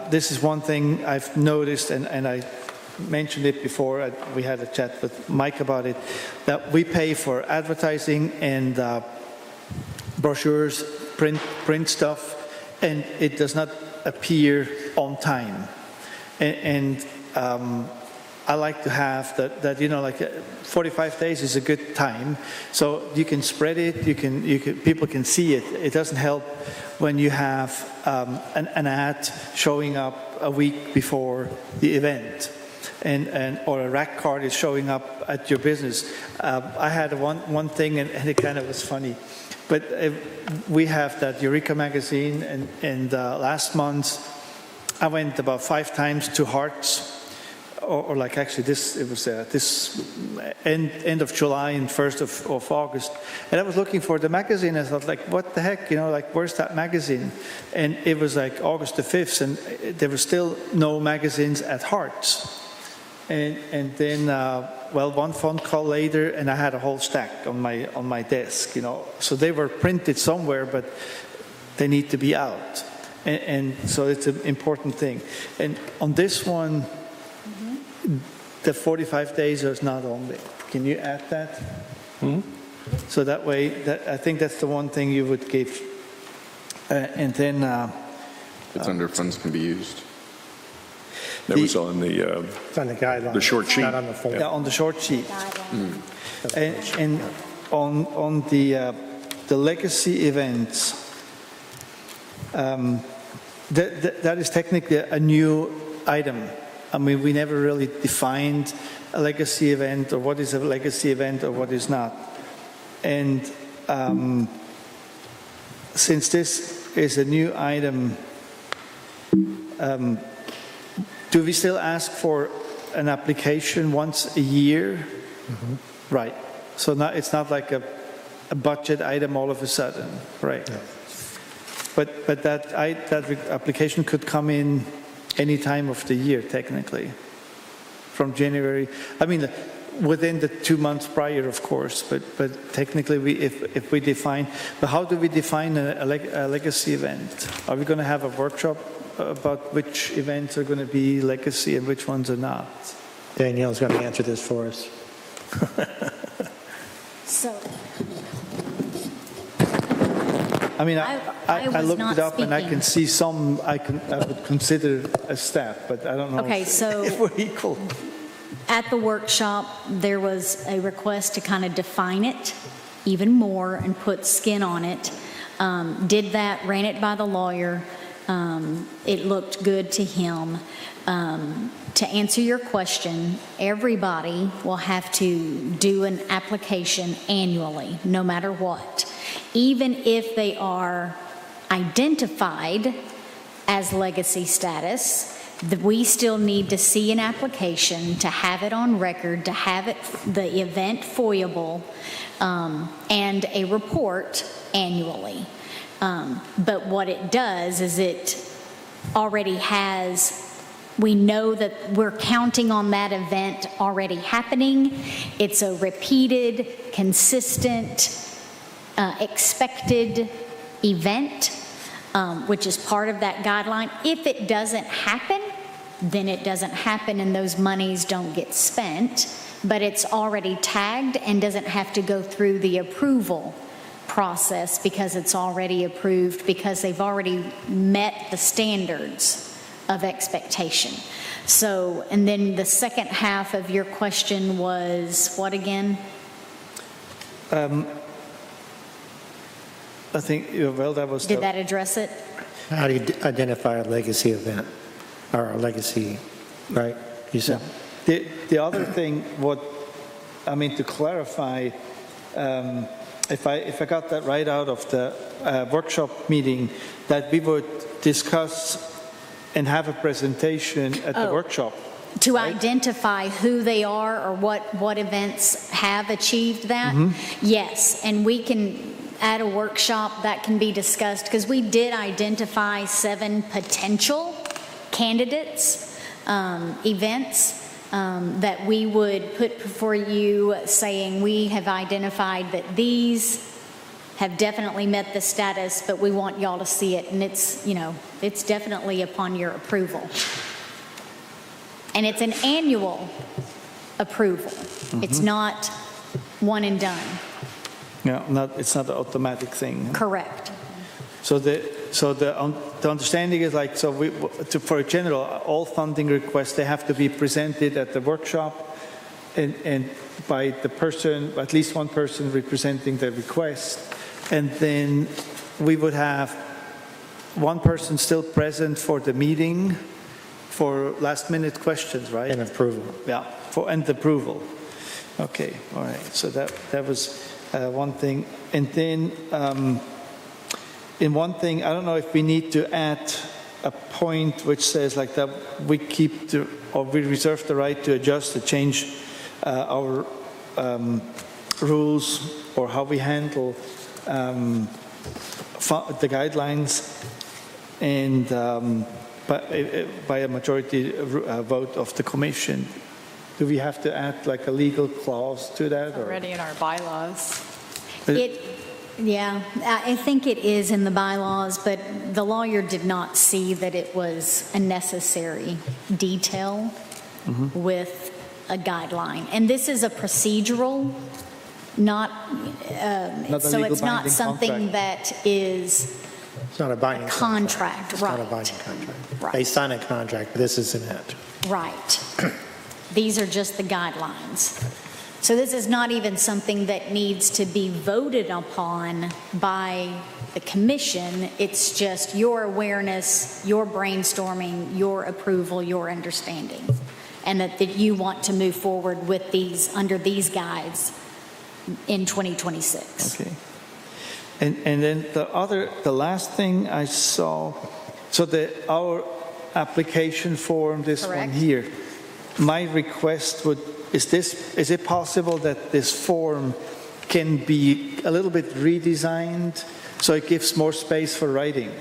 This is one thing I've noticed, and I mentioned it before. We had a chat with Mike about it, that we pay for advertising and brochures, print stuff, and it does not appear on time. And I like to have that like 45 days is a good time, so you can spread it. People can see it. It doesn't help when you have an ad showing up a week before the event, or a rack card is showing up at your business. I had one thing, and it kind of was funny, but we have that Eureka magazine, and last month I went about 5 times to Hearts. Or like actually it was this end of July and 1st of August. And I was looking for the magazine. I thought, like, what the heck, where's that magazine? And it was like August the 5th, and there were still no magazines at Hearts. And then, one phone call later, and I had a whole stack on my desk, So they were printed somewhere, but they need to be out. And so it's an important thing. And on this one, the 45 days is not on there. Can you add that? Mm-hmm. So that way, I think that's the one thing you would give. And then... it's under funds can be used. That was on the... It's on the guidelines. The short sheet. Not on the form. Yeah, on the short sheet. And on the legacy events, that is technically a new item. I mean, we never really defined a legacy event, or what is a legacy event or what is not. And since this is a new item, do we still ask for an application once a year? Mm-hmm. Right. So it's not like a budget item all of a sudden, right? No. But that application could come in any time of the year, technically, from January. I mean, within the 2 months prior, of course, but technically, if we define. But how do we define a legacy event? Are we going to have a workshop about which events are going to be legacy and which ones are not? Danielle's going to answer this for us. So I mean, I I was looked not it up and I can speaking. see some I would consider a step, but I don't know Okay, so- if we're equal. At the workshop, there was a request to kind of define it even more and put skin on it. Did that, ran it by the lawyer. It looked good to him. To answer your question, everybody will have to do an application annually, no matter what. Even if they are identified as legacy status, we still need to see an application, to have it on record, to have it, the event foiable, and a report annually. But what it does is it already has, we know that we're counting on that event already happening. It's a repeated, consistent, expected event, which is part of that guideline. If it doesn't happen, then it doesn't happen and those monies don't get spent, but it's already tagged and doesn't have to go through the approval process because it's already approved, because they've already met the standards of expectation. So, and then the second half of your question was what again? I think, well, that was. Did that address it? How do you identify a legacy event or a legacy, right? You said. The other thing, to clarify, if I got that right out of the workshop meeting, that we would discuss and have a presentation at the workshop. To identify who they are or what events have achieved that? Yes, and we can, at a workshop, that can be discussed, because we did identify 7 potential candidates, events, that we would put before you, saying we have identified that these have definitely met the status, but we want y'all to see it, and it's definitely upon your approval. And it's an annual approval. It's not one and done. Yeah, it's not an automatic thing. Correct. So the understanding is like, so for a general, all funding requests, they have to be presented at the workshop and by the person, at least one person representing the request. And then we would have one person still present for the meeting for last minute questions, right? And approval. Yeah, and approval. Okay, all right. So that was one thing. And then in one thing, I don't know if we need to add a point which says like that we we reserve the right to adjust to change our rules or how we handle the guidelines, and by a majority vote of the commission. Do we have to add like a legal clause to that? Or? Already in our bylaws. Yeah, I think it is in the bylaws, but the lawyer did not see that it was a necessary detail with a guideline. And this is a procedural, not so it's not something contract. that is It's not a binding contract, It's right. not a binding contract. Right. They sign a contract, but this isn't it. right. These are just the guidelines. So this is not even something that needs to be voted upon by the commission. It's just your awareness, your brainstorming, your approval, your understanding, and that you want to move forward with these, under these guides in 2026. Okay. And then the last thing I saw, so our application form, this Correct. one here, my request is it possible that this form can be a little bit redesigned so it gives more space for writing?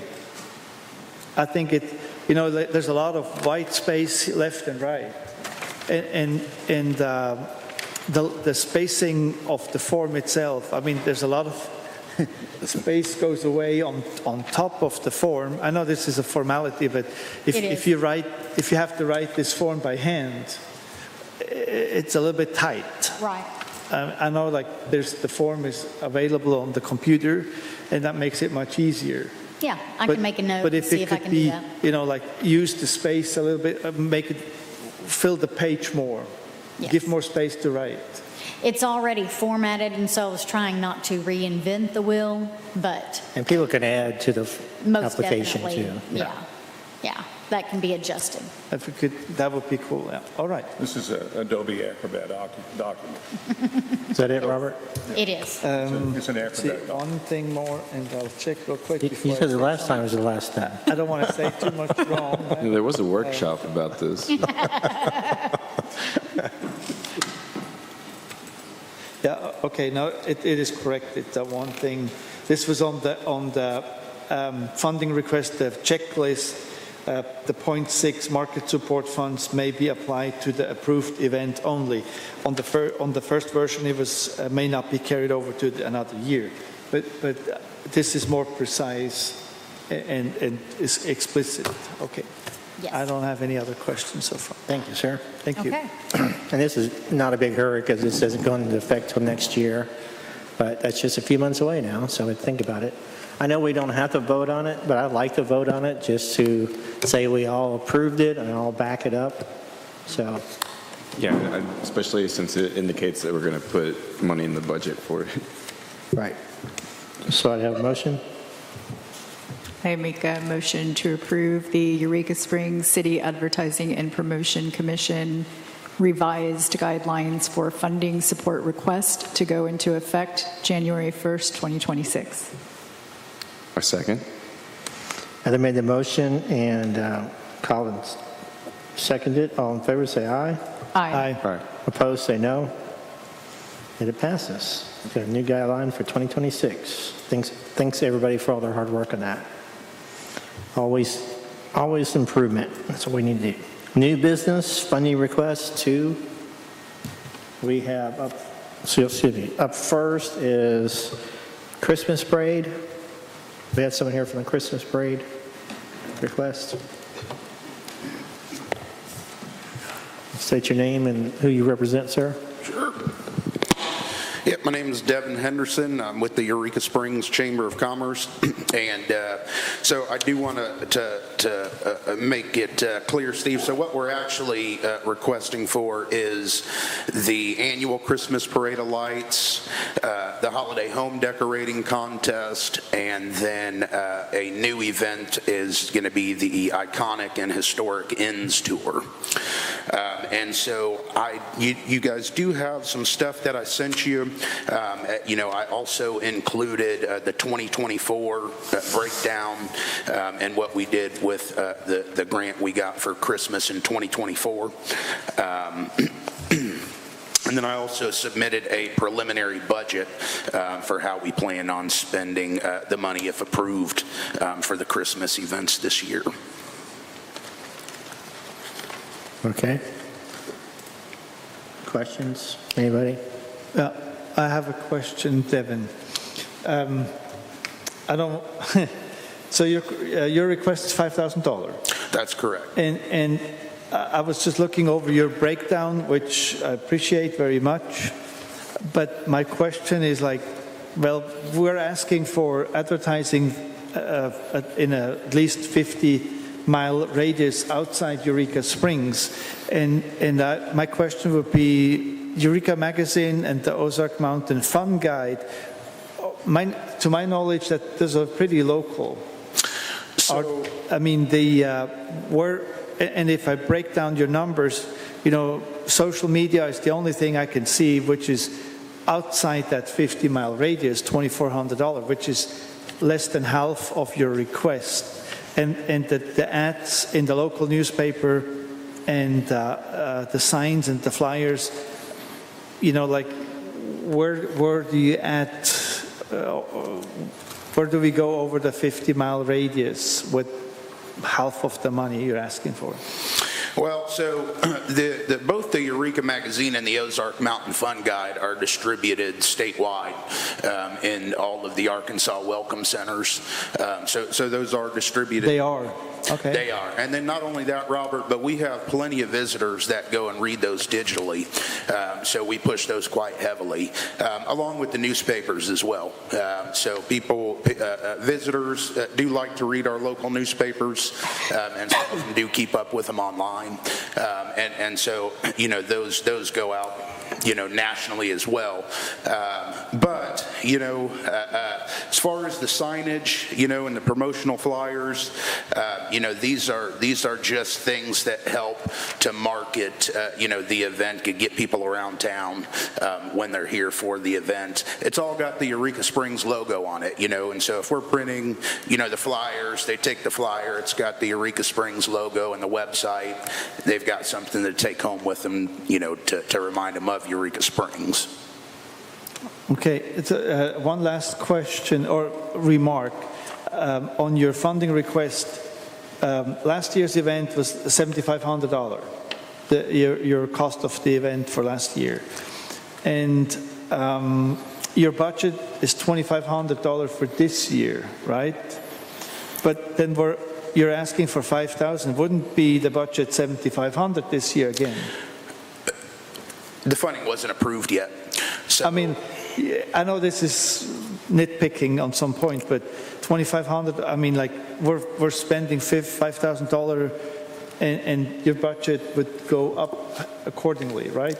I think there's a lot of white space left and right. And the spacing of the form itself, I mean, there's a lot of space goes away on top of the form. I know this is a formality, but if you have to write this form by hand, it's a little bit tight. Right. I know like the form is available on the computer, and that makes it much easier. Yeah, I can make a note But and if see it if I could can do be, that. like use the space a little bit, make it, fill the page more, Yes. give more space to write. It's already formatted, and so I was trying not to reinvent the wheel, but And people can add to the most application definitely, too. yeah, that can be adjusted. If we could, that would be cool, yeah. All right. This is an Adobe Acrobat document. Is that it, Robert? It is. It's an See, Acrobat document. one thing more, and I'll check real quick You before I said the say last time was the last time. something. I don't want to say too much wrong. There was a workshop about this. Yeah, okay, no, it is correct. It's that one thing. This was on the funding request, the checklist. The 0.6 market support funds may be applied to the approved event only. On the first version, it was may not be carried over to another year. But this is more precise and is explicit. Okay. Yes. I don't have any other questions so far. Thank you, sir. Thank you. Okay. And this is not a big hurry because this doesn't go into effect till next year, but that's just a few months away now, so think about it. I know we don't have to vote on it, but I'd like to vote on it just to say we all approved it and I'll back it up. So, Yeah, especially since it indicates that we're going to put money in the budget for it. right. So I'd have a motion. I make a motion to approve the Eureka Springs City Advertising and Promotion Commission revised guidelines for funding support request to go into effect January 1st, 2026. A second. Heather made the motion and Colin seconded. All in favor, say aye. Aye. All right. Opposed, say no. And it passes. We've got a new guideline for 2026. Thanks everybody for all their hard work on that. Always improvement. That's what we need to do. New business, funding requests, 2. We have up first is Christmas parade. We have someone here from the Christmas parade request. State your name and who you represent, sir. Sure. Yep, my name is Devin Henderson. I'm with the Eureka Springs Chamber of Commerce. And so I do want to make it clear, Steve. So what we're actually requesting for is the annual Christmas Parade of Lights, the holiday home decorating contest, and then a new event is going to be the iconic and historic Inns Tour. And so you guys do have some stuff that I sent you. I also included the 2024 breakdown and what we did with the grant we got for Christmas in 2024. And then I also submitted a preliminary budget for how we plan on spending the money, if approved, for the Christmas events this year. Okay. Questions? Anybody? I have a question, Devin. I don't. So your request is $5,000. That's correct. And I was just looking over your breakdown, which I appreciate very much. But my question is well, we're asking for advertising in at least 50-mile radius outside Eureka Springs. And my question would be, Eureka Magazine and the Ozark Mountain Fun Guide, to my knowledge, that those are pretty local. So, And if I break down your numbers, social media is the only thing I can see which is outside that 50-mile radius, $2,400, which is less than half of your request. And the ads in the local newspaper and the signs and the flyers, where do you add? Where do we go over the 50-mile radius with half of the money you're asking for? Well, so both the Eureka Magazine and the Ozark Mountain Fun Guide are distributed statewide in all of the Arkansas Welcome Centers. So those are distributed. They are. Okay. They are. And then not only that, Robert, but we have plenty of visitors that go and read those digitally. So we push those quite heavily, along with the newspapers as well. So people, visitors do like to read our local newspapers, and some of them do keep up with them online. And so, those go out, nationally as well. But, as far as the signage, and the promotional flyers, these are just things that help to market, the event, could get people around town when they're here for the event. It's all got the Eureka Springs logo on it, and so if we're printing, the flyers, they take the flyer, it's got the Eureka Springs logo and the website. They've got something to take home with them, to remind them of Eureka Springs. Okay, it's one last question or remark on your funding request. Last year's event was $7,500, your cost of the event for last year. And your budget is $2,500 for this year, right? But then you're asking for $5,000. Wouldn't be the budget $7,500 this year again? The funding wasn't approved yet. So, I mean, I know this is nitpicking on some point, but $2,500, I mean, like, we're spending $5,000 and your budget would go up accordingly, right?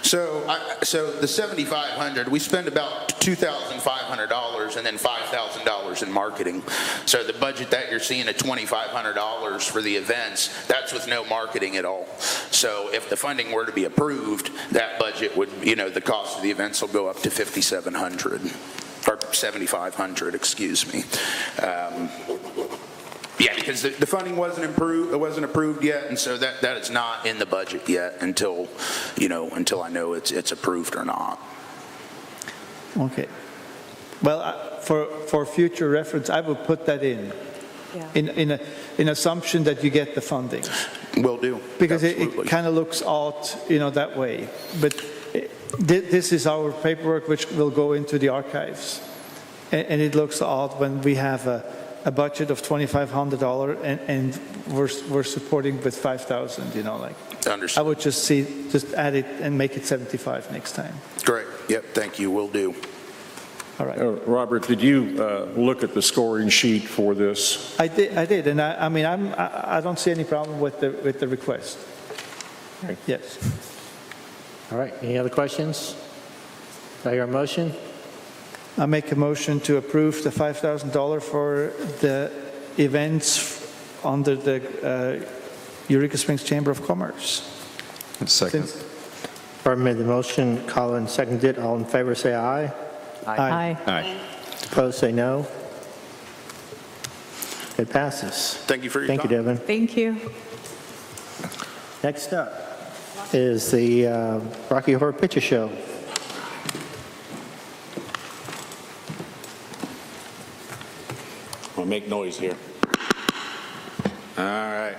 So the $7,500, we spend about $2,500 and then $5,000 in marketing. So the budget that you're seeing at $2,500 for the events, that's with no marketing at all. So if the funding were to be approved, that budget would, the cost of the events will go up to $5,700 or $7,500, excuse me. Yeah, because the funding wasn't approved yet, and so that is not in the budget yet until I know it's approved or not. Okay. Well, for future reference, I will put that in. Yeah. In assumption that you get the funding. Will do. Because Absolutely. it kind of looks odd, that way. But this is our paperwork which will go into the archives. And it looks odd when we have a budget of $2,500 and we're supporting with $5,000, like. Understood. I would just add it and make it 75 next time. Great. Yep. Thank you. Will do. All right. Robert, did you look at the scoring sheet for this? I did, and I don't see any problem with the request. Okay. Yes. All right, any other questions? Do I hear a motion? I make a motion to approve the $5,000 for the events under the Eureka Springs Chamber of Commerce. Second. Barb made the motion, Colin seconded. All in favor, say aye. Aye. Aye. Opposed, say no. It passes. Thank you for your Thank you, time. Devin. Thank you. Next up is the Rocky Horror Picture Show. We'll make noise here. All right.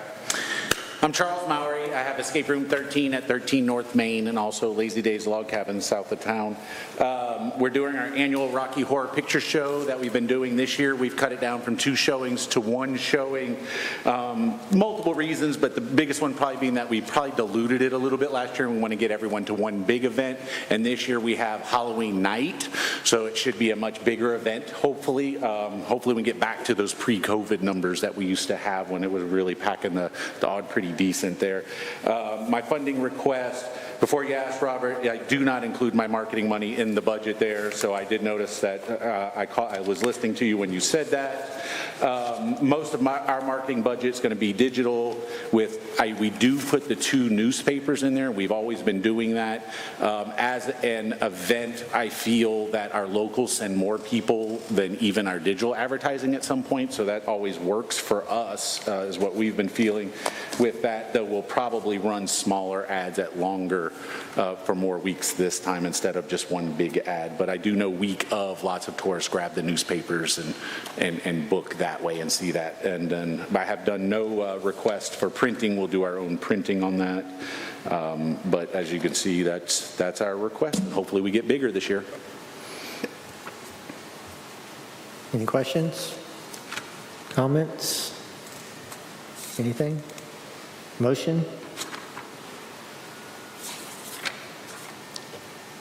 I'm Charles Mowry. I have Escape Room 13 at 13 North Main and also Lazy Days Log Cabin south of town. We're doing our annual Rocky Horror Picture Show that we've been doing this year. We've cut it down from 2 showings to 1 showing. Multiple reasons, but the biggest one probably being that we probably diluted it a little bit last year and we want to get everyone to one big event. And this year we have Halloween night, so it should be a much bigger event, hopefully. Hopefully we can get back to those pre-COVID numbers that we used to have when it was really packing the odd pretty decent there. My funding request, before you ask, Robert, I do not include my marketing money in the budget there, so I did notice that I was listening to you when you said that. Most of our marketing budget is going to be digital. We do put the 2 newspapers in there. We've always been doing that. As an event, I feel that our locals send more people than even our digital advertising at some point, so that always works for us, is what we've been feeling. With that, though, we'll probably run smaller ads at longer for more weeks this time instead of just one big ad. But I do know week of, lots of tourists grab the newspapers and book that way and see that. And then I have done no request for printing. We'll do our own printing on that. But as you can see, that's our request. Hopefully we get bigger this year. Any questions? Comments? Anything? Motion?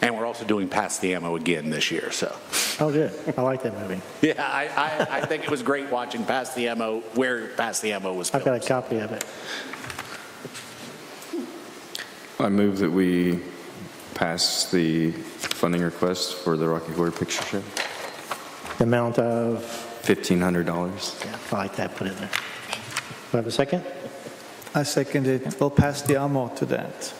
And we're also doing Pass the Ammo again this year, so. Oh, good. I like that movie. Yeah, I think it was great watching Pass the Ammo, where Pass the Ammo was I've got filmed. a copy of it. I move that we pass the funding request for the Rocky Horror Picture Show. The amount of, $1,500. yeah, I like that, put it there. Do I have a second? I second it. We'll pass the ammo to that.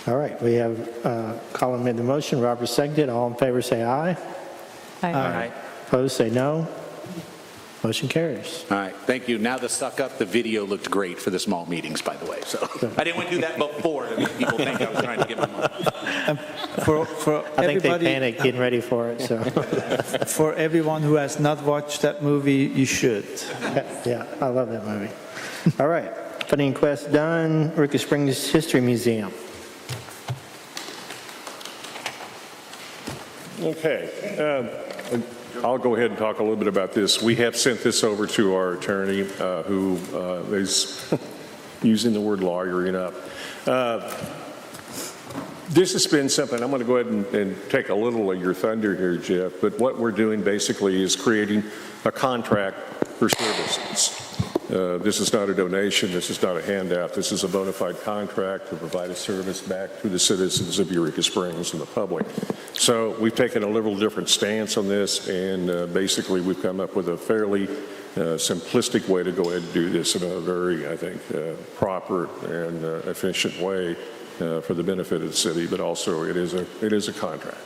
All right, we have Colin made the motion, Robert seconded. All in favor, say aye. Aye. Opposed, say no. Motion carries. All right, thank you. Now the suck up, the video looked great for the small meetings, by the way, so. I didn't want to do that before to make people think I was trying to give them money. For I think they everybody, panicked getting ready for it, so. for everyone who has not watched that movie, you should. Yeah, I love that movie. All right, funding request done. Eureka Springs History Museum. Okay. I'll go ahead and talk a little bit about this. We have sent this over to our attorney, who is using the word lawyering up. This has been something, I'm going to go ahead and take a little of your thunder here, Jeff, but what we're doing basically is creating a contract for services. This is not a donation, this is not a handout, this is a bona fide contract to provide a service back to the citizens of Eureka Springs and the public. So we've taken a little different stance on this, and basically we've come up with a fairly simplistic way to go ahead and do this in a very, I think, proper and efficient way for the benefit of the city, but also it is a contract.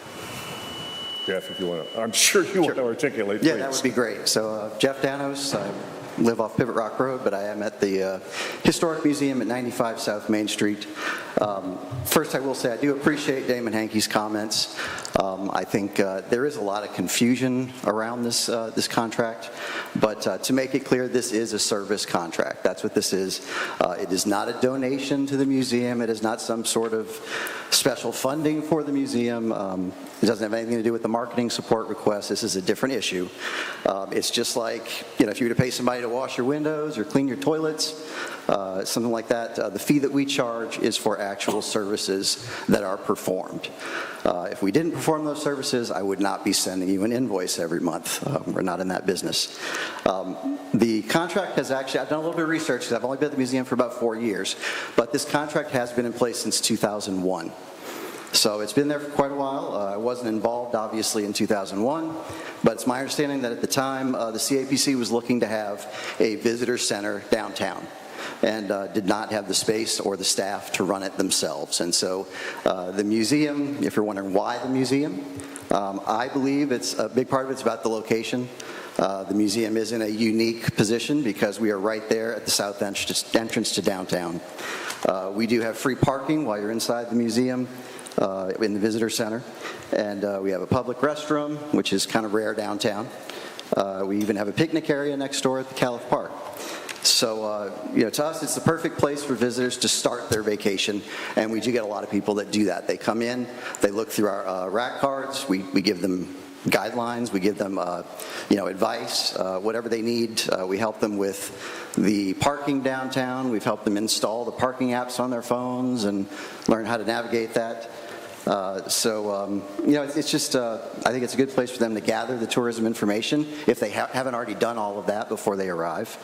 Jeff, if you want to, I'm sure you want to articulate, Yeah, please. that would be great. So Jeff Danos, I live off Pivot Rock Road, but I am at the Historic Museum at 95 South Main Street. First, I will say I do appreciate Damon Hankey's comments. I think there is a lot of confusion around this contract, but to make it clear, this is a service contract. That's what this is. It is not a donation to the museum. It is not some sort of special funding for the museum. It doesn't have anything to do with the marketing support request. This is a different issue. It's just like, if you were to pay somebody to wash your windows or clean your toilets, something like that, the fee that we charge is for actual services that are performed. If we didn't perform those services, I would not be sending you an invoice every month. We're not in that business. The contract has actually, I've done a little bit of research because I've only been at the museum for about 4 years, but this contract has been in place since 2001. So it's been there for quite a while. I wasn't involved, obviously, in 2001, but it's my understanding that at the time, the CAPC was looking to have a visitor center downtown and did not have the space or the staff to run it themselves. And so the museum, if you're wondering why the museum, I believe it's a big part of it's about the location. The museum is in a unique position because we are right there at the south entrance to downtown. We do have free parking while you're inside the museum. In the visitor center, and we have a public restroom, which is kind of rare downtown. We even have a picnic area next door at the Calif Park. So, to us, it's the perfect place for visitors to start their vacation, and we do get a lot of people that do that. They come in, they look through our rack cards, we give them guidelines, we give them, advice, whatever they need. We help them with the parking downtown. We've helped them install the parking apps on their phones and learn how to navigate that. It's just, I think it's a good place for them to gather the tourism information if they haven't already done all of that before they arrive.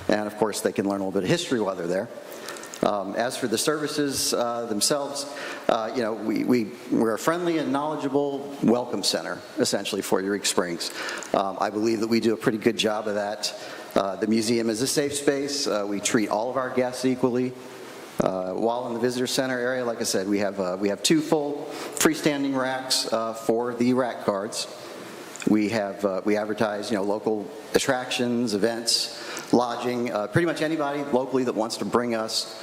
And of course, they can learn a little bit of history while they're there. As for the services themselves, we're a friendly and knowledgeable welcome center, essentially, for Eureka Springs. I believe that we do a pretty good job of that. The museum is a safe space. We treat all of our guests equally. While in the visitor center area, like I said, we have 2 full freestanding racks for the rack cards. We advertise, local attractions, events, lodging. Pretty much anybody locally that wants to bring us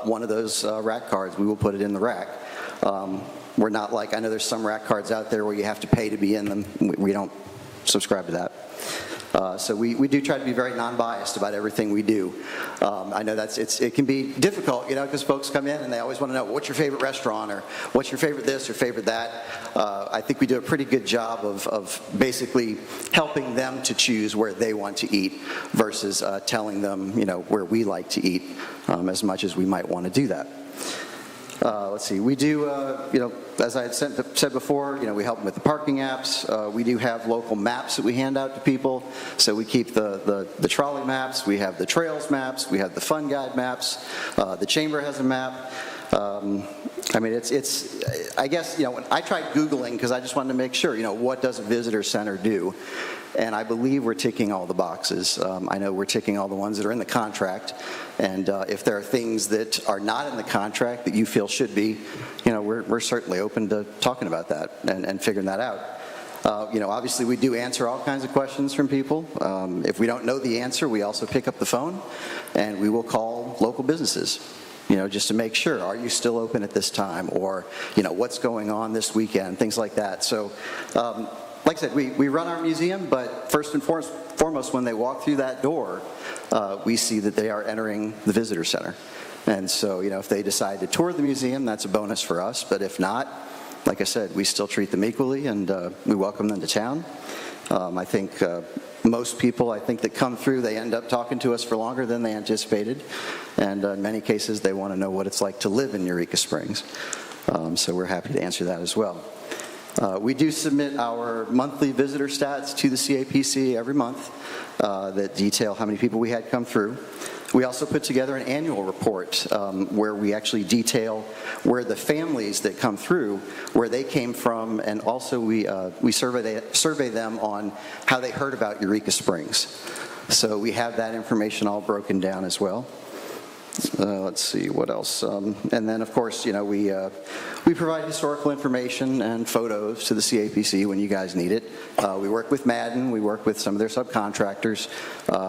one of those rack cards, we will put it in the rack. We're not like, I know there's some rack cards out there where you have to pay to be in them. We don't subscribe to that. So we do try to be very non-biased about everything we do. I know it can be difficult, because folks come in and they always want to know, what's your favorite restaurant, or what's your favorite this or favorite that. I think we do a pretty good job of basically helping them to choose where they want to eat versus telling them, where we like to eat, as much as we might want to do that. Let's see, we do, as I had said before, we help them with the parking apps. We do have local maps that we hand out to people. So we keep the trolley maps, we have the trails maps, we have the fun guide maps. The chamber has a map. I guess, when I tried Googling, because I just wanted to make sure, what does a visitor center do? And I believe we're ticking all the boxes. I know we're ticking all the ones that are in the contract. And if there are things that are not in the contract that you feel should be, we're certainly open to talking about that and figuring that out. Obviously we do answer all kinds of questions from people. If we don't know the answer, we also pick up the phone and we will call local businesses, just to make sure, are you still open at this time? Or, what's going on this weekend, things like that. So, like I said, we run our museum, but first and foremost, when they walk through that door, we see that they are entering the visitor center. And so, if they decide to tour the museum, that's a bonus for us. But if not, like I said, we still treat them equally, and we welcome them to town. I think most people, that come through, they end up talking to us for longer than they anticipated. And in many cases, they want to know what it's like to live in Eureka Springs. So we're happy to answer that as well. We do submit our monthly visitor stats to the CAPC every month that detail how many people we had come through. We also put together an annual report where we actually detail where the families that come through, where they came from, and also we survey them on how they heard about Eureka Springs. So we have that information all broken down as well. Let's see, what else? And then, of course, we provide historical information and photos to the CAPC when you guys need it. We work with Madden. We work with some of their subcontractors.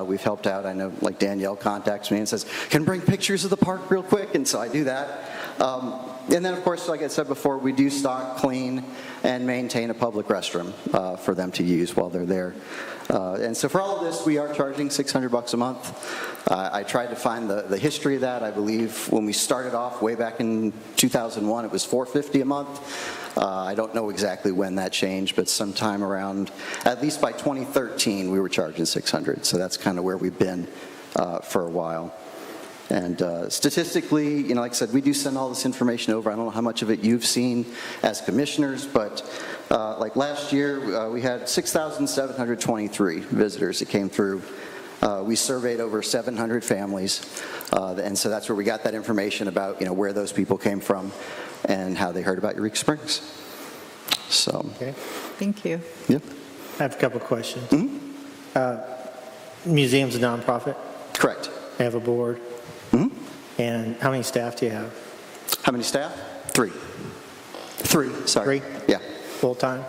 We've helped out. I know, like, Danielle contacts me and says, can bring pictures of the park real quick, and so I do that. And then, of course, like I said before, we do stock, clean, and maintain a public restroom for them to use while they're there. And so for all of this, we are charging $600 a month. I tried to find the history of that. I believe when we started off way back in 2001, it was $450 a month. I don't know exactly when that changed, but sometime around, at least by 2013, we were charging $600. So that's kind of where we've been for a while. And statistically, like I said, we do send all this information over. I don't know how much of it you've seen as commissioners, but like last year, we had 6,723 visitors that came through. We surveyed over 700 families, and so that's where we got that information about, where those people came from and how they heard about Eureka Springs. So. Okay. Thank you. Yep. I have a couple of questions. Museum's a nonprofit? Correct. They have a board? And how many staff do you have? How many staff? Three, sorry. 3? Yeah. Full-time?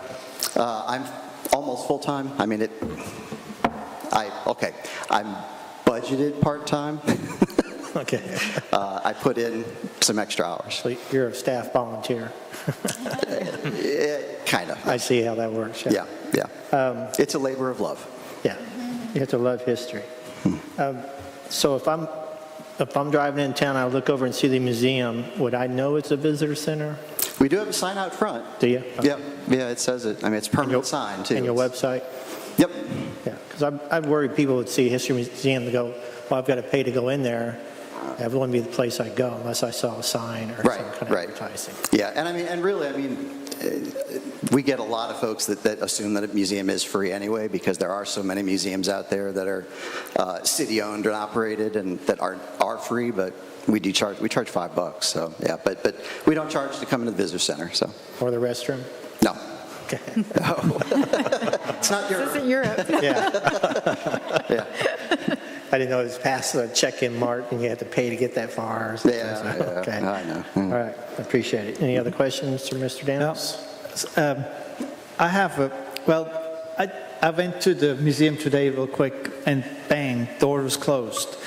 I'm almost full-time. I mean, I'm budgeted part-time. Okay. I put in some extra hours. So you're a staff volunteer? Kind of. I see how that works. Yeah. It's a labor of love. Yeah. You have to love history. So if I'm driving in town, I look over and see the museum, would I know it's a visitor center? We do have a sign out front. Do you? Yeah, it says it. I mean, it's a permanent sign, too. And your website? Yep. Yeah, because I'd worried people would see a history museum and go, well, I've got to pay to go in there. That wouldn't be the place I'd go unless I saw a sign or some kind of advertising. Yeah, and really, we get a lot of folks that assume that a museum is free anyway, because there are so many museums out there that are city-owned and operated and that are free, but we charge $5, so yeah, but we don't charge to come into the visitor center, so. Or the restroom? No. Okay. It's not Europe. This isn't Europe. Yeah. I didn't know it was past the check-in mark and you had to pay to get that far. Yeah, okay. I know. All right, I appreciate it. Any other questions for Mr. Danos? I have I went to the museum today real quick and bang, door was closed.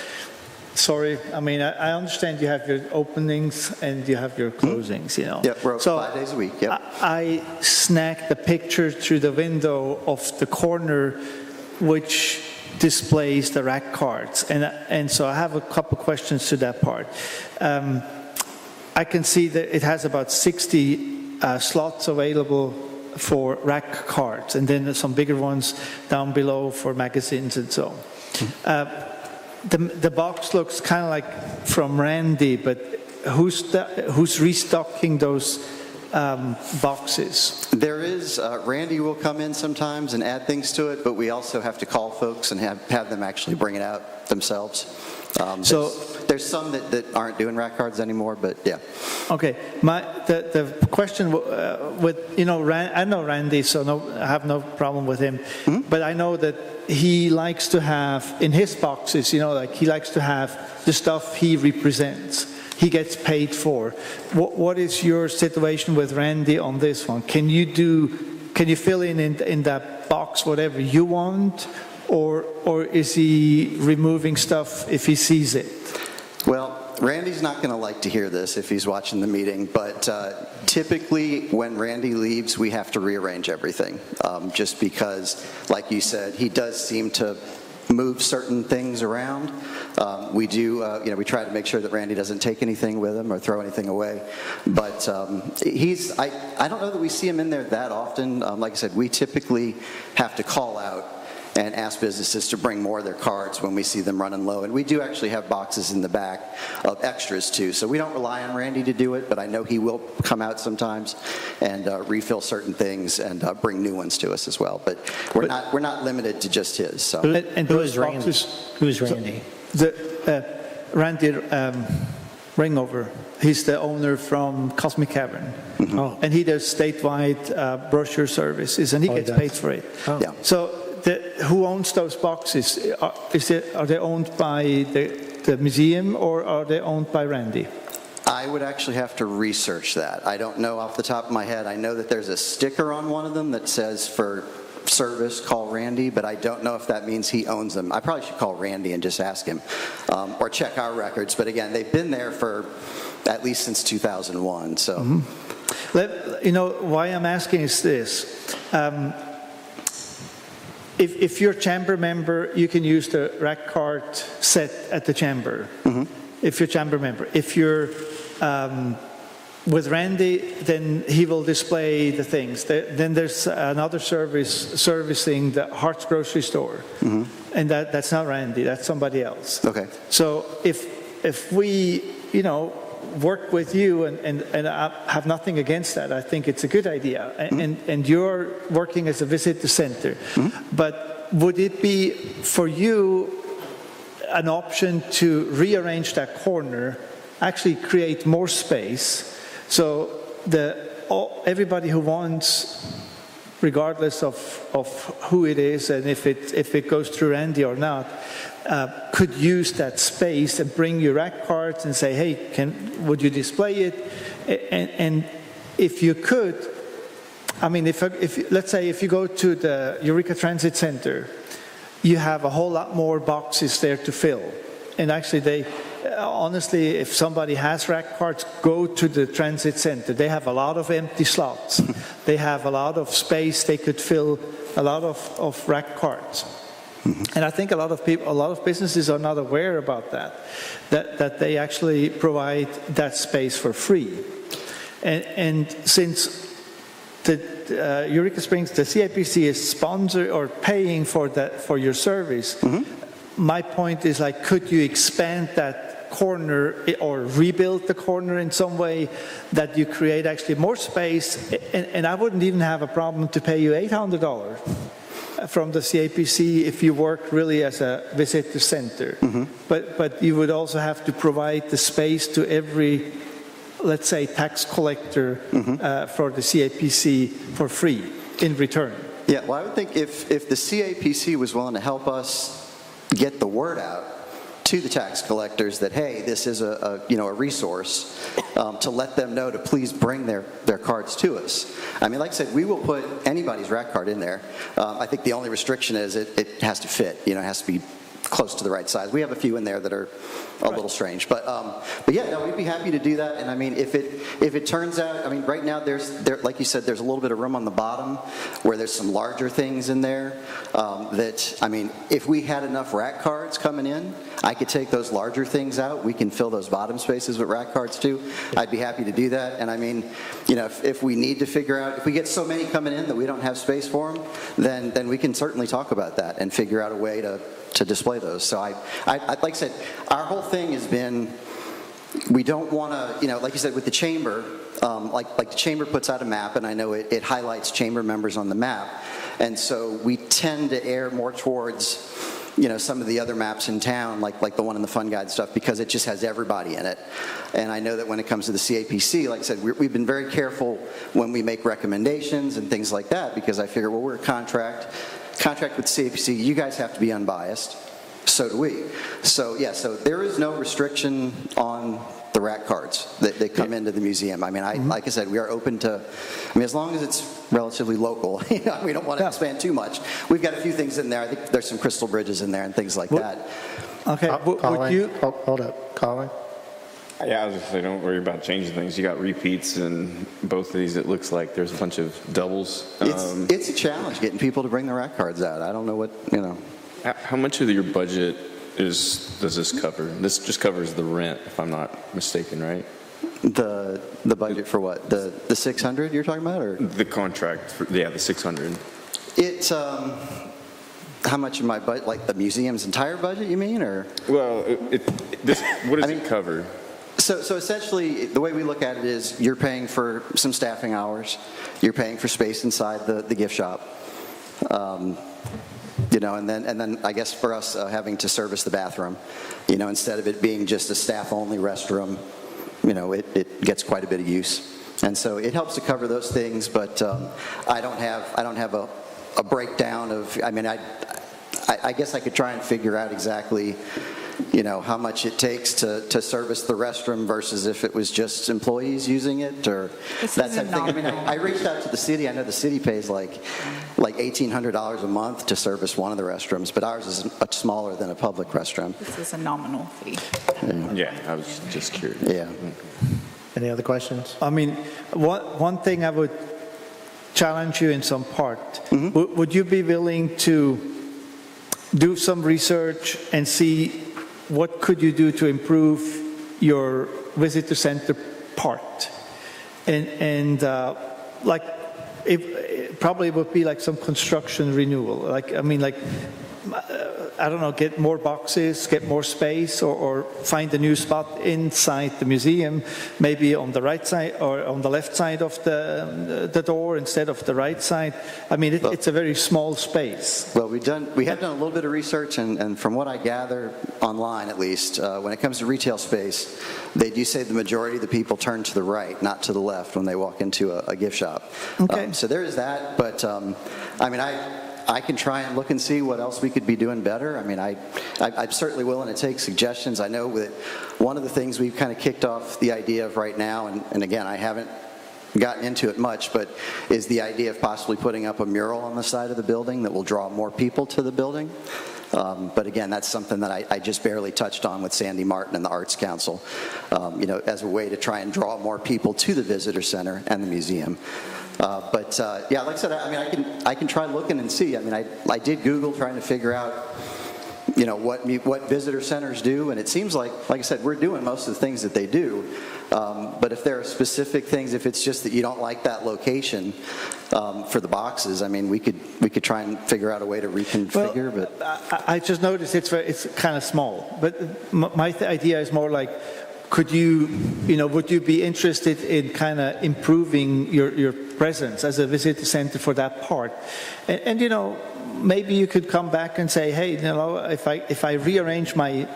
Sorry, I understand you have your openings and you have your closings, Yeah, we're open 5 days a week, yep. I snagged the picture through the window of the corner which displays the rack cards. And so I have a couple questions to that part. I can see that it has about 60 slots available for rack cards, and then there's some bigger ones down below for magazines and so on. The box looks kind of like from Randy, but who's restocking those boxes? There is, Randy will come in sometimes and add things to it, but we also have to call folks and have them actually bring it out themselves. There's some that aren't doing rack cards anymore, but yeah. Okay, the question with, I know Randy, so I have no problem with him, but I know that he likes to have, in his boxes, he likes to have the stuff he represents. He gets paid for. What is your situation with Randy on this one? Can you fill in that box whatever you want, or is he removing stuff if he sees it? Well, Randy's not going to like to hear this if he's watching the meeting, but typically when Randy leaves, we have to rearrange everything, just because, like you said, he does seem to move certain things around. We do, we try to make sure that Randy doesn't take anything with him or throw anything away. But I don't know that we see him in there that often. Like I said, we typically have to call out and ask businesses to bring more of their cards when we see them running low. And we do actually have boxes in the back of extras too. So we don't rely on Randy to do it, but I know he will come out sometimes and refill certain things and bring new ones to us as well. But we're not limited to just his. So. And who is Randy? Who's Randy? Randy Ringover. He's the owner from Cosmic Cavern. Mm-hmm. Oh. And he does statewide brochure services, and he gets paid for it. Oh. Yeah. So who owns those boxes? Are they owned by the museum, or are they owned by Randy? I would actually have to research that. I don't know off the top of my head. I know that there's a sticker on one of them that says for service, call Randy, but I don't know if that means he owns them. I probably should call Randy and just ask him, or check our records. But again, they've been there for at least since 2001. So, why I'm asking is this. If you're a chamber member, you can use the rack card set at the chamber. Mm-hmm. If you're a chamber member. If you're with Randy, then he will display the things. Then there's another servicing the Hart's grocery store. Mm-hmm. And that's not Randy, that's somebody else. Okay. So if we, work with you, and I have nothing against that. I think it's a good idea. Mm-hmm. And you're working as a visitor center. Mm-hmm. But would it be for you an option to rearrange that corner, actually create more space, so everybody who wants, regardless of who it is and if it goes through Randy or not, could use that space and bring your rack cards and say, hey, would you display it? And if you could, I mean, let's say if you go to the Eureka Transit Center, you have a whole lot more boxes there to fill. And actually honestly, if somebody has rack cards, go to the transit center. They have a lot of empty slots. They have a lot of space. They could fill a lot of rack cards. And I think a lot of businesses are not aware about that they actually provide that space for free. And since the Eureka Springs, the CIPC is sponsor or paying for your service, my point is, could you expand that corner or rebuild the corner in some way that you create actually more space? And I wouldn't even have a problem to pay you $800 from the CIPC if you work really as a visitor center. Mm-hmm. But you would also have to provide the space to every, let's say, tax collector for the CIPC for free in return. Yeah, well, I would think if the CIPC was willing to help us get the word out to the tax collectors that, hey, this is a resource, to let them know to please bring their cards to us. I mean, like I said, we will put anybody's rack card in there. I think the only restriction is it has to fit. It has to be close to the right size. We have a few in there that are a little strange, but yeah, no, we'd be happy to do that. And I mean, if it turns out, I mean, right now like you said, there's a little bit of room on the bottom where there's some larger things in there. That I mean, if we had enough rack cards coming in, I could take those larger things out. We can fill those bottom spaces with rack cards too. I'd be happy to do that. And I mean, you know, if we need to figure out, if we get so many coming in that we don't have space for them, then we can certainly talk about that and figure out a way to display those. So I like I said, our whole thing has been, we don't want to, you know, like you said, with the chamber, like the chamber puts out a map, and I know it highlights chamber members on the map, and so we tend to err more towards, you know, some of the other maps in town, like the one in the Fun Guide stuff, because it just has everybody in it. And I know that when it comes to the CAPC, like I said, we've been very careful when we make recommendations and things like that, because I figure, well, we're a contract with CAPC, you guys have to be unbiased, so do we. So yeah, so there is no restriction on the rack cards that come into the museum. I mean, like I said, we are open to, I mean, as long as it's relatively local, you know, we don't want to expand too much. We've got a few things in there. I think there's some crystal bridges in there and things like that. Okay, would you? Hold up, Colin. Yeah, I was just saying, don't worry about changing things. You got repeats, and both of these, it looks like there's a bunch of doubles. It's a challenge getting people to bring the rack cards out. I don't know what, you know. How much of your budget does this cover? This just covers the rent, if I'm not mistaken, right? The budget for what? The 600 you're talking about, or the contract? The 600. It's how much of my budget? Like the museum's entire budget, you mean, or? Well, what does it cover? So essentially, the way we look at it is you're paying for some staffing hours, you're paying for space inside the gift shop, you know, and then I guess for us having to service the bathroom, you know, instead of it being just a staff-only restroom, you know, it gets quite a bit of use, and so it helps to cover those things. But I don't have a breakdown of. I mean, I guess I could try and figure out exactly, you know, how much it takes to service the restroom versus if it was just employees using it, or that type of thing. I mean, I reached out to the city. I know the city pays like $1,800 a month to service one of the restrooms, but ours is much smaller than a public restroom. This is a nominal fee. Yeah, I was just curious. Yeah. Any other questions? I mean, one thing I would challenge you in some part. Would you be willing to do some research and see what could you do to improve your visitor center part? And like, it probably would be like some construction renewal. Like, I mean, like, I don't know, get more boxes, get more space, or find a new spot inside the museum, maybe on the right side or on the left side of the door instead of the right side. I mean, it's a very small space. Well, we have done a little bit of research, and from what I gather online, at least, when it comes to retail space, they do say the majority of the people turn to the right, not to the left, when they walk into a gift shop. Okay. So there is that, but I mean, I can try and look and see what else we could be doing better. I mean, I'm certainly willing to take suggestions. I know that one of the things we've kind of kicked off the idea of right now, and again, I haven't gotten into it much, but is the idea of possibly putting up a mural on the side of the building that will draw more people to the building. But again, that's something that I just barely touched on with Sandy Martin and the Arts Council, you know, as a way to try and draw more people to the visitor center and the museum. But yeah, like I said, I mean, I can try looking and see. I mean, I did Google trying to figure out, you know, what visitor centers do, and it seems like I said, we're doing most of the things that they do. But if there are specific things, if it's just that you don't like that location for the boxes, I mean, we could try and figure out a way to reconfigure. Well, but I just noticed it's kind of small. But my idea is more like, could you know, would you be interested in kind of improving your presence as a visitor center for that part? And you know, maybe you could come back and say, hey, you know, if I rearrange my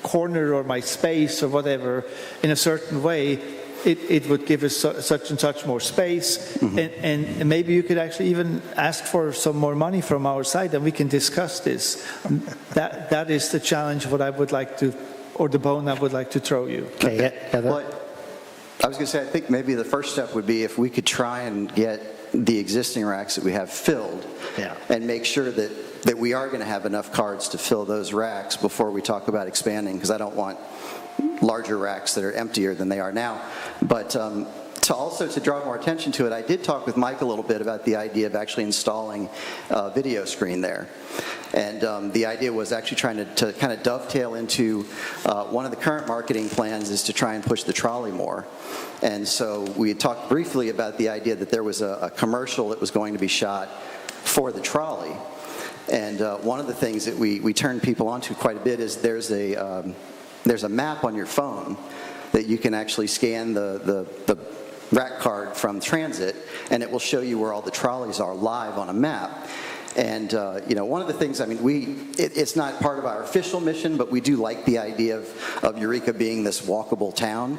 corner or my space or whatever in a certain way, it would give us such and such more space. And maybe you could actually even ask for some more money from our side, and we can discuss this. That is the challenge, what I would like to, or the bone I would like to throw you. Okay, well, I was going to say, I think maybe the first step would be if we could try and get the existing racks that we have filled, and make sure that that we are going to have enough cards to fill those racks before we talk about expanding, because I don't want larger racks that are emptier than they are now. But to draw more attention to it, I did talk with Mike a little bit about the idea of actually installing a video screen there. And the idea was actually trying to kind of dovetail into one of the current marketing plans is to try and push the trolley more. And so we had talked briefly about the idea that there was a commercial that was going to be shot for the trolley. And one of the things that we turned people onto quite a bit is there's a map on your phone that you can actually scan the rack card from transit, and it will show you where all the trolleys are live on a map. And, one of the things, it's not part of our official mission, but we do like the idea of Eureka being this walkable town.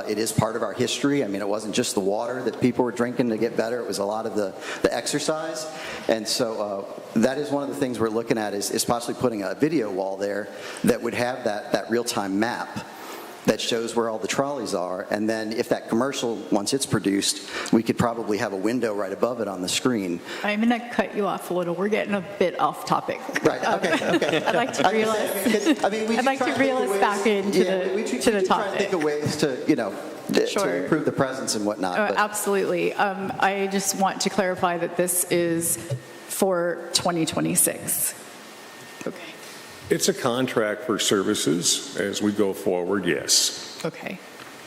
It is part of our history. It wasn't just the water that people were drinking to get better. It was a lot of the exercise. And so that is one of the things we're looking at is possibly putting a video wall there that would have that real-time map that shows where all the trolleys are. And then if that commercial, once it's produced, we could probably have a window right above it on the screen. I'm going to cut you off a little. We're getting a bit off topic. Right, okay. I'd like to reel us back into the topic. Try to think of ways to improve the presence and whatnot. Absolutely. I just want to clarify that this is for 2026. Okay. It's a contract for services as we go forward, yes. Okay.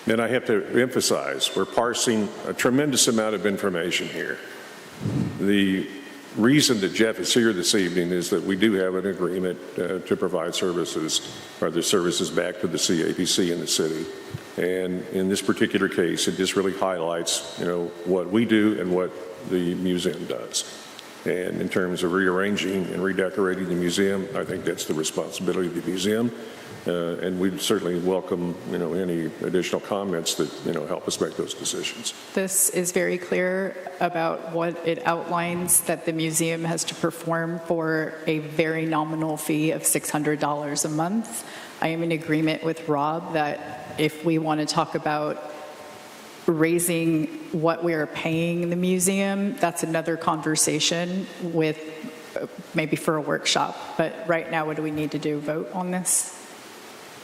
And I have to emphasize, we're parsing a tremendous amount of information here. The reason that Jeff is here this evening is that we do have an agreement to provide services, or the services back to the CAPC in the city. And in this particular case, it just really highlights, what we do and what the museum does. And in terms of rearranging and redecorating the museum, I think that's the responsibility of the museum. And we'd certainly welcome, any additional comments that, help us make those decisions. This is very clear about what it outlines, that the museum has to perform for a very nominal fee of $600 a month. I am in agreement with Rob that if we want to talk about raising what we are paying the museum, that's another conversation with maybe for a workshop. But right now, what do we need to do? Vote on this?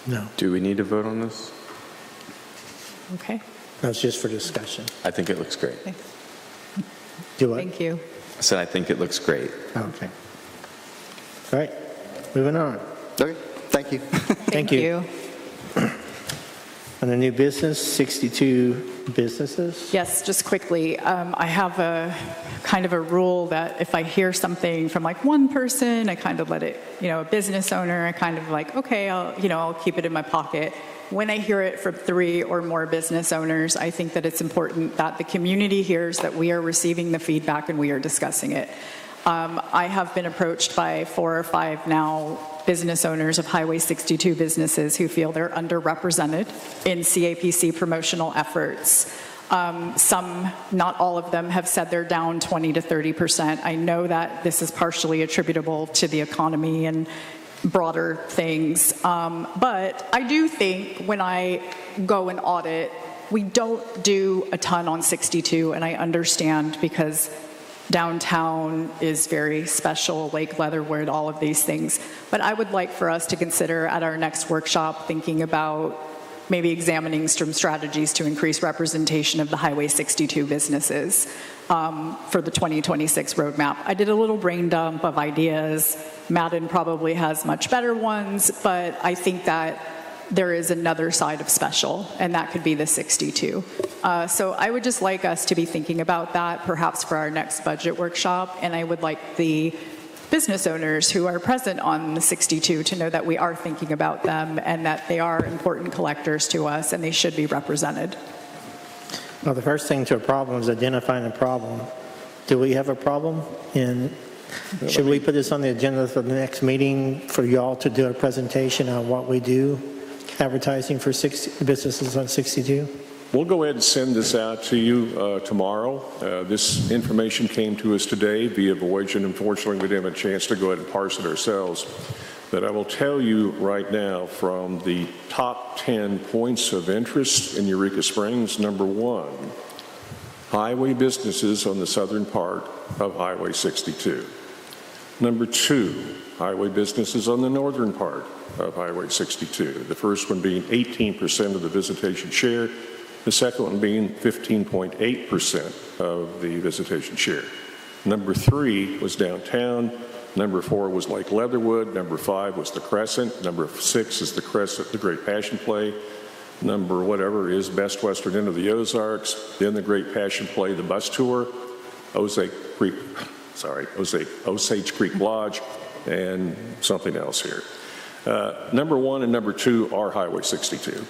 No. Do we need to vote on this? Okay. That's just for discussion. I think it looks great. Thanks. Do what? Thank you. I said I think it looks great. Okay. All right. Moving on. Okay. Thank you. Thank you. On the new business, 62 businesses. Yes, just quickly, I have a kind of a rule that if I hear something from like one person, I kind of let it, a business owner, I kind of like, okay, I'll keep it in my pocket. When I hear it from 3 or more business owners, I think that it's important that the community hears that we are receiving the feedback and we are discussing it. I have been approached by 4 or 5 now business owners of Highway 62 businesses who feel they're underrepresented in CAPC promotional efforts. Some, not all of them, have said they're down 20 to 30%. I know that this is partially attributable to the economy and broader things. But I do think when I go and audit, we don't do a ton on 62, and I understand because downtown is very special, Lake Leatherwood, all of these things. But I would like for us to consider at our next workshop thinking about maybe examining some strategies to increase representation of the Highway 62 businesses for the 2026 roadmap. I did a little brain dump of ideas. Madden probably has much better ones, but I think that there is another side of special, and that could be the 62. So I would just like us to be thinking about that, perhaps for our next budget workshop, and I would like the business owners who are present on the 62 to know that we are thinking about them and that they are important collectors to us and they should be represented. Well, the first thing to a problem is identifying a problem. Do we have a problem? And should we put this on the agenda for the next meeting for y'all to do a presentation on what we do, advertising for businesses on 62? We'll go ahead and send this out to you tomorrow. This information came to us today via Voyage, and unfortunately we didn't have a chance to go ahead and parse it ourselves. But I will tell you right now, from the top 10 points of interest in Eureka Springs, number 1, highway businesses on the southern part of Highway 62. Number 2, highway businesses on the northern part of Highway 62. The first one being 18% of the visitation share, the second one being 15.8% of the visitation share. Number 3 was downtown. Number 4 was Lake Leatherwood. Number 5 was the Crescent. Number 6 is the Crescent, the Great Passion Play. Number whatever is Best Western End of the Ozarks. Then the Great Passion Play, the bus tour, Osage Creek Lodge, and something else here. Number 1 and number 2 are Highway 62.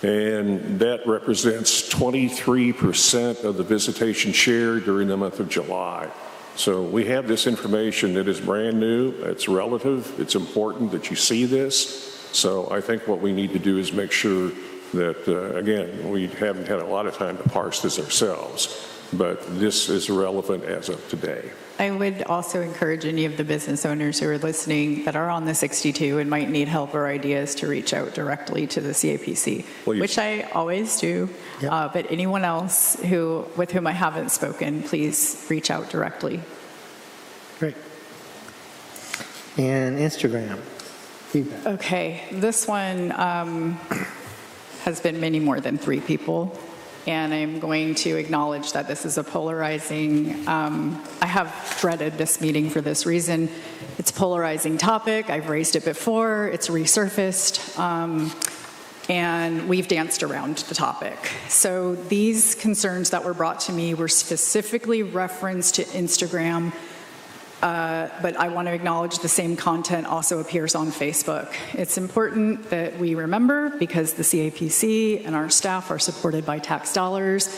And that represents 23% of the visitation share during the month of July. So we have this information that is brand new, it's relative, it's important that you see this. So I think what we need to do is make sure that, again, we haven't had a lot of time to parse this ourselves, but this is relevant as of today. I would also encourage any of the business owners who are listening that are on the 62 and might need help or ideas to reach out directly to the CAPC, Please. which I always do. Yep. But anyone else with whom I haven't spoken, please reach out directly. Great. And Instagram. Feedback. Okay, this one has been many more than 3 people. And I'm going to acknowledge that this is a polarizing, I have dreaded this meeting for this reason. It's a polarizing topic. I've raised it before. It's resurfaced. And we've danced around the topic. So these concerns that were brought to me were specifically referenced to Instagram, but I want to acknowledge the same content also appears on Facebook. It's important that we remember, because the CAPC and our staff are supported by tax dollars,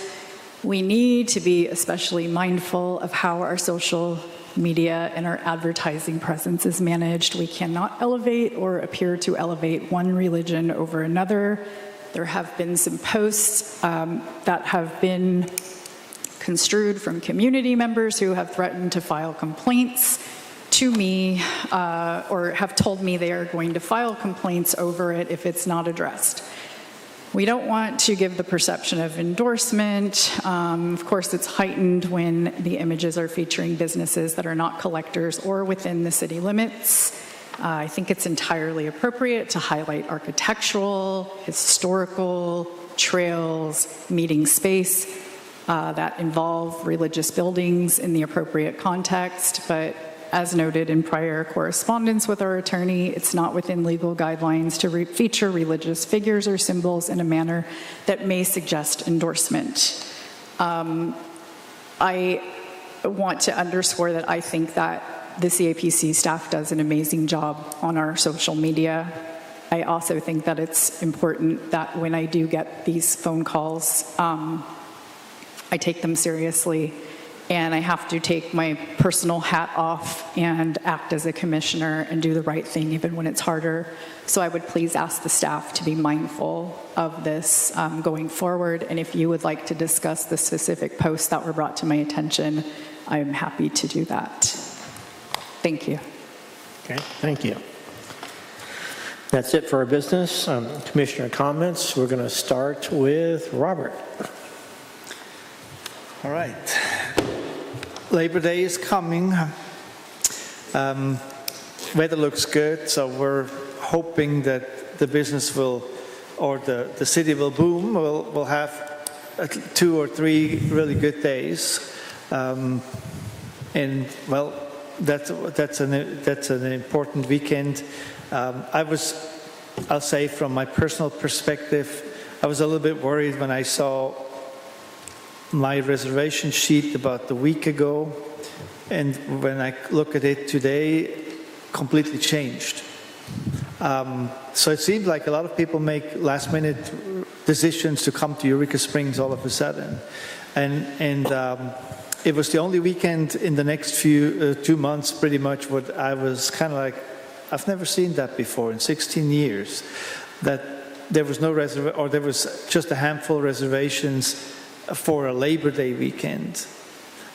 we need to be especially mindful of how our social media and our advertising presence is managed. We cannot elevate or appear to elevate one religion over another. There have been some posts that have been construed from community members who have threatened to file complaints to me or have told me they are going to file complaints over it if it's not addressed. We don't want to give the perception of endorsement. Of course, it's heightened when the images are featuring businesses that are not collectors or within the city limits. I think it's entirely appropriate to highlight architectural, historical, trails, meeting space that involve religious buildings in the appropriate context, but as noted in prior correspondence with our attorney, it's not within legal guidelines to feature religious figures or symbols in a manner that may suggest endorsement. I want to underscore that I think that the CAPC staff does an amazing job on our social media. I also think that it's important that when I do get these phone calls, I take them seriously, and I have to take my personal hat off and act as a commissioner and do the right thing even when it's harder. So I would please ask the staff to be mindful of this going forward, and if you would like to discuss the specific posts that were brought to my attention, I'm happy to do that. Thank you. Okay, thank you. That's it for our business. Commissioner comments. We're going to start with Robert. All right. Labor Day is coming. Weather looks good, so we're hoping that the business will, or the city will boom. We'll have 2 or 3 really good days. And, well, that's an important weekend. I'll say from my personal perspective, I was a little bit worried when I saw my reservation sheet about a week ago, and when I look at it today, completely changed. So it seemed like a lot of people make last-minute decisions to come to Eureka Springs all of a sudden, and it was the only weekend in the next few 2 months, pretty much, what I was kind of like, I've never seen that before in 16 years, that there was no or there was just a handful of reservations for a Labor Day weekend.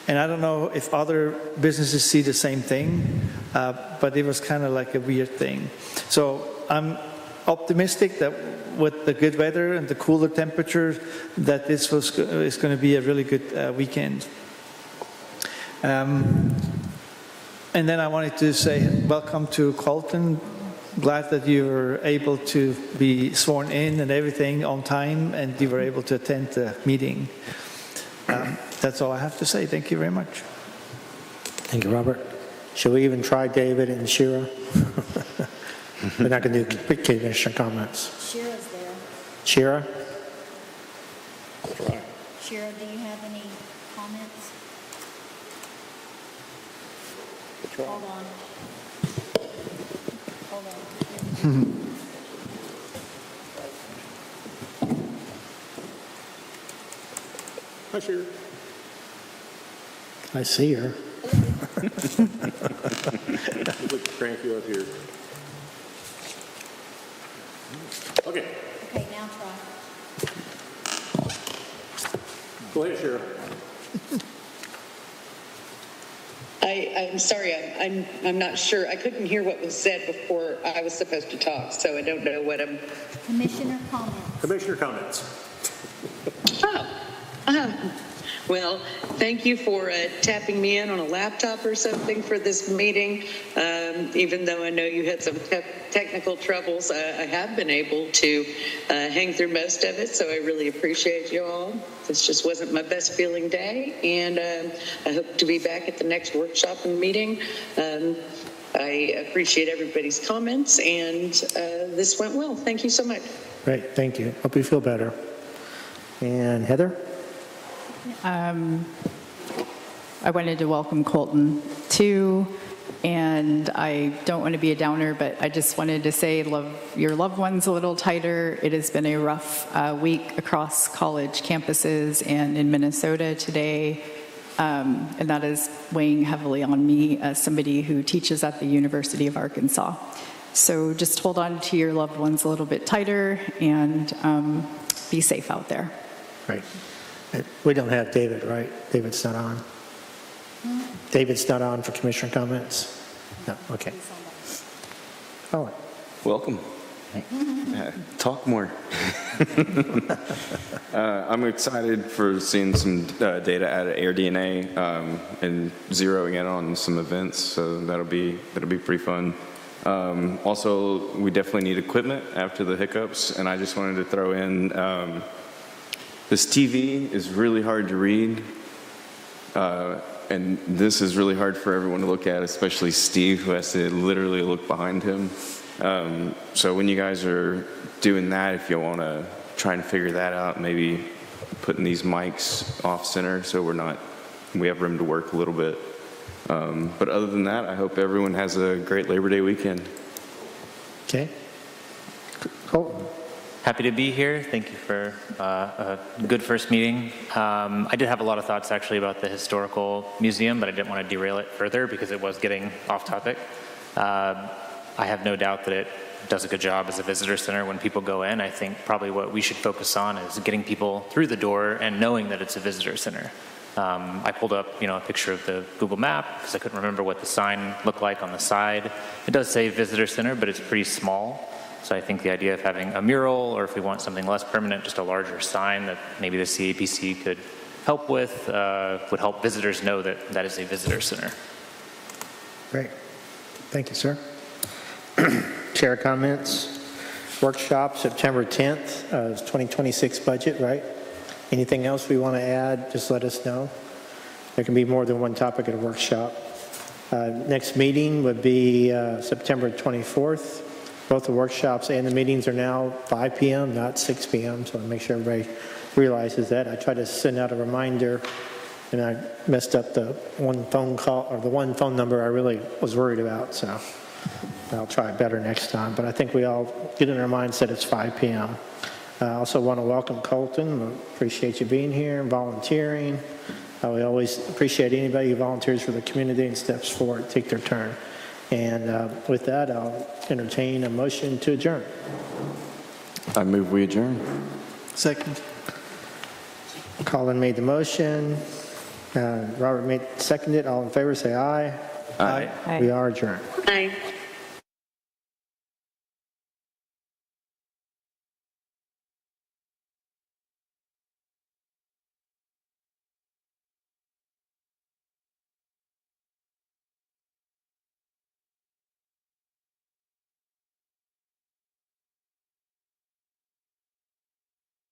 And I don't know if other businesses see the same thing, but it was kind of like a weird thing. So I'm optimistic that with the good weather and the cooler temperature, that this is going to be a really good weekend. And then I wanted to say welcome to Colton. Glad that you were able to be sworn in and everything on time, and you were able to attend the meeting. That's all I have to say. Thank you very much. Thank you, Robert. Should we even try David and Shira? We're not going to do commissioner comments. Shira's there. Shira? Shira, do you have any comments? Hold on. Hold on. Hi, Shira. I see her. Crank you up here. Okay, Okay, now try. go ahead, Shira. I'm sorry, I'm not sure. I couldn't hear what was said before I was supposed to talk, so I don't know what I'm... Commissioner comments. Commissioner comments. Well, thank you for tapping me in on a laptop or something for this meeting. Even though I know you had some technical troubles, I have been able to hang through most of it, so I really appreciate you all. This just wasn't my best feeling day, and I hope to be back at the next workshop and meeting. I appreciate everybody's comments, and this went well. Thank you so much. Great, thank you. Hope you feel better. And Heather? I wanted to welcome Colton too, and I don't want to be a downer, but I just wanted to say love your loved ones a little tighter. It has been a rough week across college campuses and in Minnesota today, and that is weighing heavily on me as somebody who teaches at the University of Arkansas. So just hold on to your loved ones a little bit tighter and be safe out there. Right. We don't have David, right? David's not on. David's not on for commissioner comments? No, okay. Oh, Welcome. Talk more. I'm excited for seeing some data out of AirDNA and zeroing in on some events, so that'll be pretty fun. Also, we definitely need equipment after the hiccups, and I just wanted to throw in this TV is really hard to read, and this is really hard for everyone to look at, especially Steve, who has to literally look behind him. So when you guys are doing that, if you want to try and figure that out, maybe putting these mics off center so we have room to work a little bit. But other than that, I hope everyone has a great Labor Day weekend. okay. Colton? Happy to be here. Thank you for a good first meeting. I did have a lot of thoughts actually about the historical museum, but I didn't want to derail it further because it was getting off topic. I have no doubt that it does a good job as a visitor center when people go in. I think probably what we should focus on is getting people through the door and knowing that it's a visitor center. I pulled up, a picture of the Google map because I couldn't remember what the sign looked like on the side. It does say visitor center, but it's pretty small. So I think the idea of having a mural, or if we want something less permanent, just a larger sign that maybe the CAPC could help with, would help visitors know that that is a visitor center. Great. Thank you, sir. Chair comments. Workshop September 10th, 2026 budget, right? Anything else we want to add, just let us know. There can be more than one topic at a workshop. Next meeting would be September 24th. Both the workshops and the meetings are now 5 p.m., not 6 p.m., so I make sure everybody realizes that. I tried to send out a reminder, and I messed up the one phone call, or the one phone number I really was worried about, so I'll try better next time. But I think we all get in our mindset it's 5 p.m. I also want to welcome Colton. We appreciate you being here and volunteering. We always appreciate anybody who volunteers for the community and steps forward, take their turn. And with that, I'll entertain a motion to adjourn. I move we adjourn. Second. Colin made the motion. Robert seconded. All in favor, say aye. Aye. We are adjourned. Aye.